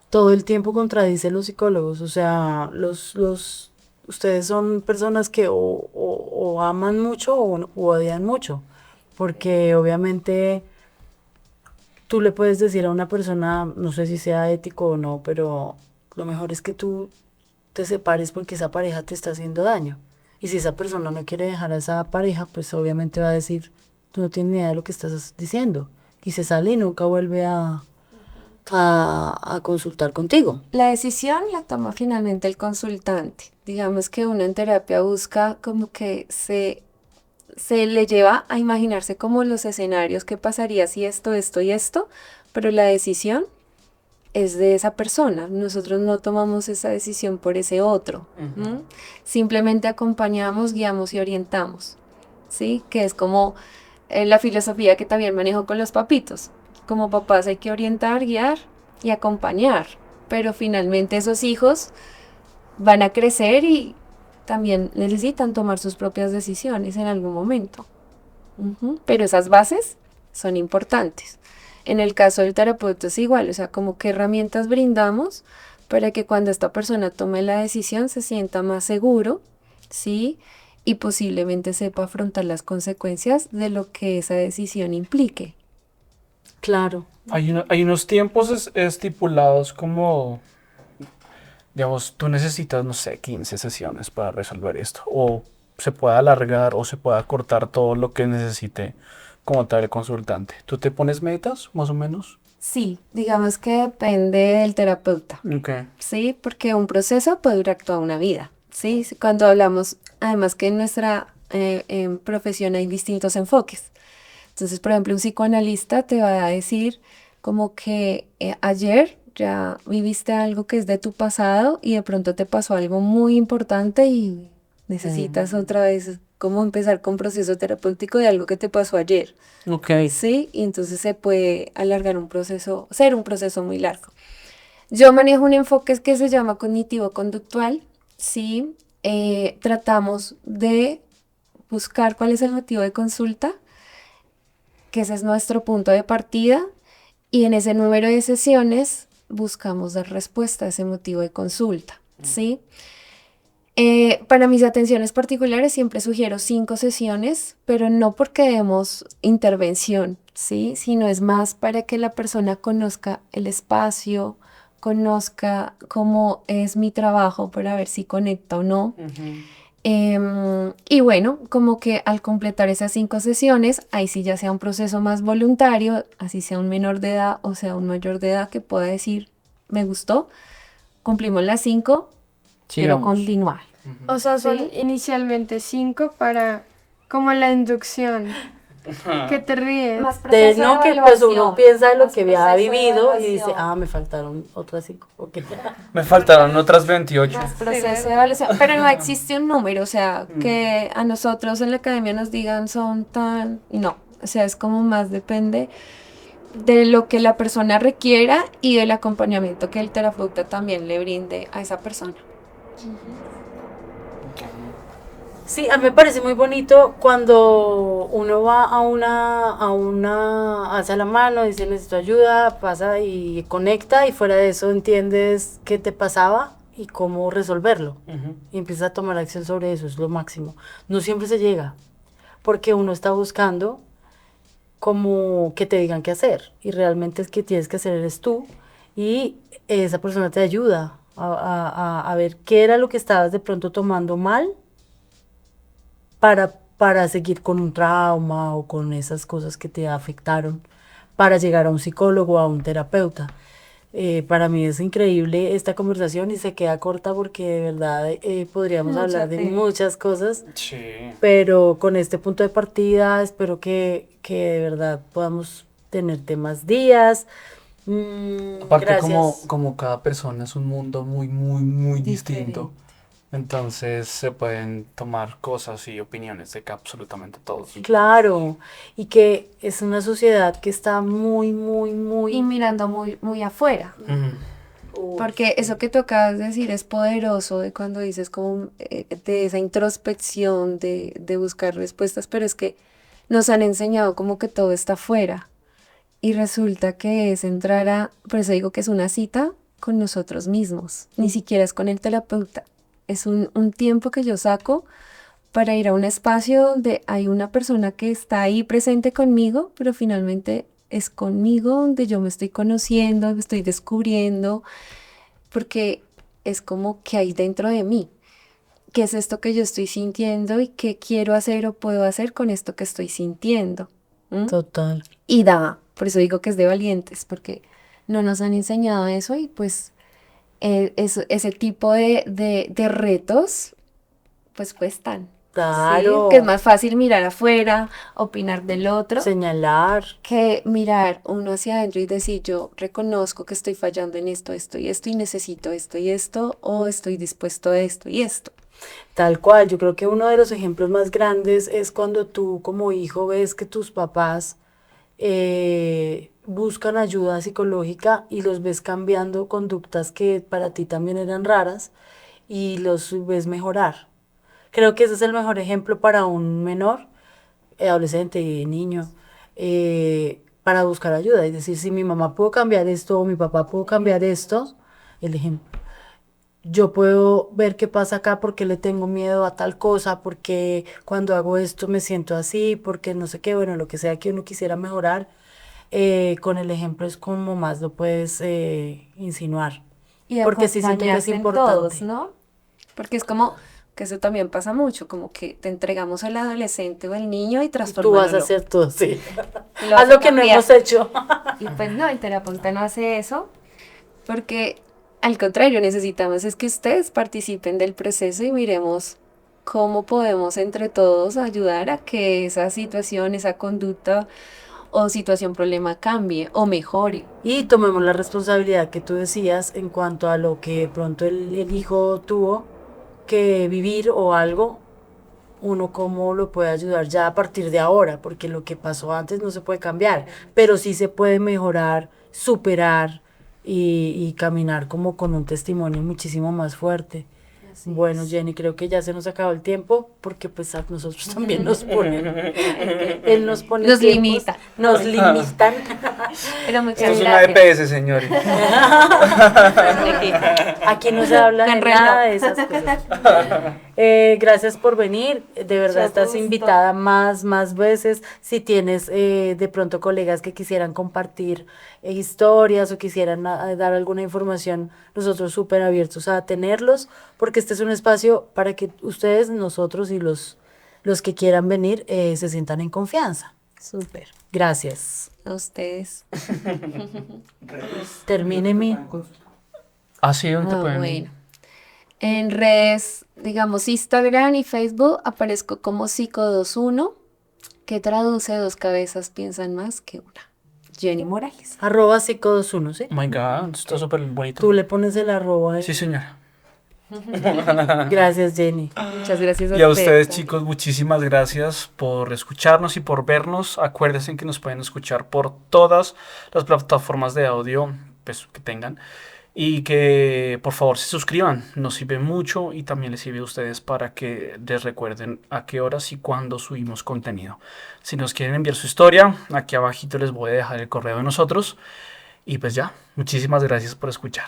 todo el tiempo contradice a los psicólogos, o sea, ustedes son personas que o aman mucho o odian mucho, porque obviamente tú le puedes decir a una persona, no sé si sea ético o no, pero lo mejor es que tú te separes porque esa pareja te está haciendo daño. Y si esa persona no quiere dejar a esa pareja, pues obviamente va a decir, tú no tienes ni idea de lo que estás diciendo. Y se sale y nunca vuelve a consultar contigo. La decisión la toma finalmente el consultante. Digamos que uno en terapia busca como que se le lleva a imaginarse como los escenarios que pasaría si esto, esto y esto, pero la decisión es de esa persona. Nosotros no tomamos esa decisión por ese otro. ¿M? Simplemente acompañamos, guiamos y orientamos, ¿sí? Que es como la filosofía que también manejo con los papitos. Como papás hay que orientar, guiar y acompañar, pero finalmente esos hijos van a crecer y también necesitan tomar sus propias decisiones en algún momento. Pero esas bases son importantes. En el caso del terapeuta es igual, o sea, como qué herramientas brindamos para que cuando esta persona tome la decisión se sienta más seguro, ¿sí? Y posiblemente sepa afrontar las consecuencias de lo que esa decisión implique. Claro. Hay unos tiempos estipulados como, digamos, tú necesitas, no sé, 15 sesiones para resolver esto. O se puede alargar o se puede acortar todo lo que necesite como tal el consultante. ¿Tú te pones metas, más o menos? Sí, digamos que depende del terapeuta. Ok. Sí, porque un proceso puede durar toda una vida. Sí, cuando hablamos, además que en nuestra profesión hay distintos enfoques. Entonces, por ejemplo, un psicoanalista te va a decir como que ayer ya viviste algo que es de tu pasado y de pronto te pasó algo muy importante y necesitas otra vez como empezar con un proceso terapéutico de algo que te pasó ayer. Ok. Sí, y entonces se puede alargar un proceso, ser un proceso muy largo. Yo manejo un enfoque que se llama cognitivo-conductual, ¿sí? Tratamos de buscar cuál es el motivo de consulta, que ese es nuestro punto de partida, y en ese número de sesiones buscamos dar respuesta a ese motivo de consulta, ¿sí? Para mis atenciones particulares siempre sugiero 5 sesiones, pero no porque demos intervención, ¿sí? Sino es más para que la persona conozca el espacio, conozca cómo es mi trabajo para ver si conecta o no. Y bueno, como que al completar esas 5 sesiones, ahí sí ya sea un proceso más voluntario, así sea un menor de edad o sea un mayor de edad que pueda decir, me gustó, cumplimos las 5, quiero Sigamos. continuar. O sea, son Sí. inicialmente 5 para como la inducción. ¿Qué te ríes? Más De proceso de no que pues uno evaluación, piensa en lo más que había proceso de vivido y dice, evaluación. me faltaron otras 5. Okay. Me faltaron otras 28. Más proceso de evaluación, pero no existe un número, o sea, que a nosotros en la academia nos digan son tan, no, o sea, es como más depende de lo que la persona requiera y del acompañamiento que el terapeuta también le brinde a esa persona. Sí, a mí me parece muy bonito cuando uno va alza la mano, dice necesito ayuda, pasa y conecta y fuera de eso entiendes qué te pasaba y cómo resolverlo. Y empiezas a tomar acción sobre eso, es lo máximo. No siempre se llega, porque uno está buscando como que te digan qué hacer y realmente el que tienes que hacer eres tú y esa persona te ayuda a ver qué era lo que estabas de pronto tomando mal para seguir con un trauma o con esas cosas que te afectaron, para llegar a un psicólogo o a un terapeuta. Para mí es increíble esta conversación y se queda corta porque de verdad podríamos Mucho hablar de tema. muchas cosas, Sí. pero con este punto de partida espero que de verdad podamos tener temas días. Aparte, como, Gracias. como cada persona es un mundo muy, muy, muy distinto, Diferente. entonces se pueden tomar cosas y opiniones de absolutamente todos. Claro, y que es una sociedad que está muy, muy, Y muy... mirando muy, muy afuera. Ujú. Porque eso que tú acabas de decir es poderoso de cuando dices como de esa introspección, de buscar respuestas, pero es que nos han enseñado como que todo está afuera. Y resulta que es entrar por eso digo que es una cita con nosotros mismos, ni siquiera es con el terapeuta. Es un tiempo que yo saco para ir a un espacio donde hay una persona que está ahí presente conmigo, pero finalmente es conmigo donde yo me estoy conociendo, me estoy descubriendo, porque es como que hay dentro de mí. ¿Qué es esto que yo estoy sintiendo y qué quiero hacer o puedo hacer con esto que estoy sintiendo? ¿Mm? Total. Y da, por eso digo que es de valientes, porque no nos han enseñado eso y pues ese tipo de retos pues cuestan. ¿Sí? Claro. Que es más fácil mirar afuera, opinar del otro, Señalar. que mirar uno hacia adentro y decir yo reconozco que estoy fallando en esto y esto y necesito esto y esto o estoy dispuesto a esto y esto. Tal cual, yo creo que uno de los ejemplos más grandes es cuando tú como hijo ves que tus papás buscan ayuda psicológica y los ves cambiando conductas que para ti también eran raras y los ves mejorar. Creo que ese es el mejor ejemplo para un menor, adolescente, niño, para buscar ayuda. Es decir, si mi mamá pudo cambiar esto o mi papá pudo cambiar esto, el ejemplo. Yo puedo ver qué pasa acá porque le tengo miedo a tal cosa, porque cuando hago esto me siento así, porque no sé qué, bueno, lo que sea que uno quisiera mejorar, con el ejemplo es como más lo puedes insinuar. Y Porque sí siento que es acompañarse en todos, importante. ¿no? Porque es como que eso también pasa mucho, como que te entregamos al adolescente o al niño y Tú vas a transformándolo. hacer todo, sí. Y lo Haz vas lo a que no cambiar. hemos hecho. Y pues no, el terapeuta no hace eso, porque al contrario, necesitamos es que ustedes participen del proceso y miremos cómo podemos entre todos ayudar a que esa situación, esa conducta o situación, problema cambie o mejore. Y tomemos la responsabilidad que tú decías en cuanto a lo que de pronto el hijo tuvo que vivir o algo, uno cómo lo puede ayudar ya a partir de ahora, porque lo que pasó antes no se puede cambiar, pero sí se puede mejorar, superar y caminar como con un testimonio muchísimo más fuerte. Bueno, Jenny, creo que ya se nos acabó el tiempo porque pues a nosotros también nos ponen, él nos pone Nos tiempos, limita. nos limitan. Pero muchas Esto es una gracias. EPS, señores. Aquí no se habla de Con reloj. nada de esas cosas. Gracias por venir. De verdad Mucho estás gusto. invitada más veces. Si tienes de pronto colegas que quisieran compartir historias o quisieran dar alguna información, nosotros súper abiertos a tenerlos, porque este es un espacio para que ustedes, nosotros y los que quieran venir se sientan en confianza. Súper. Gracias. A ustedes. Termine mi... Ah, sí, ¿dónde te Ah, pueden bueno. En redes, digamos, Instagram y Facebook aparezco como Psico21, que traduce dos cabezas piensan más que una. Jenny Morales. @psico21, ¿sí? Oh my God, está súper bonito. Tú le pones el arroba. Sí, señora. Gracias, Jenny. Muchas gracias Y a ustedes, también. chicos, muchísimas gracias por escucharnos y por vernos. Acuérdense que nos pueden escuchar por todas las plataformas de audio pues, que tengan. Y que por favor se suscriban, nos sirve mucho y también les sirve a ustedes para que les recuerden a qué horas y cuándo subimos contenido. Si nos quieren enviar su historia, aquí abajito les voy a dejar el correo de nosotros. Y pues ya, muchísimas gracias por escuchar.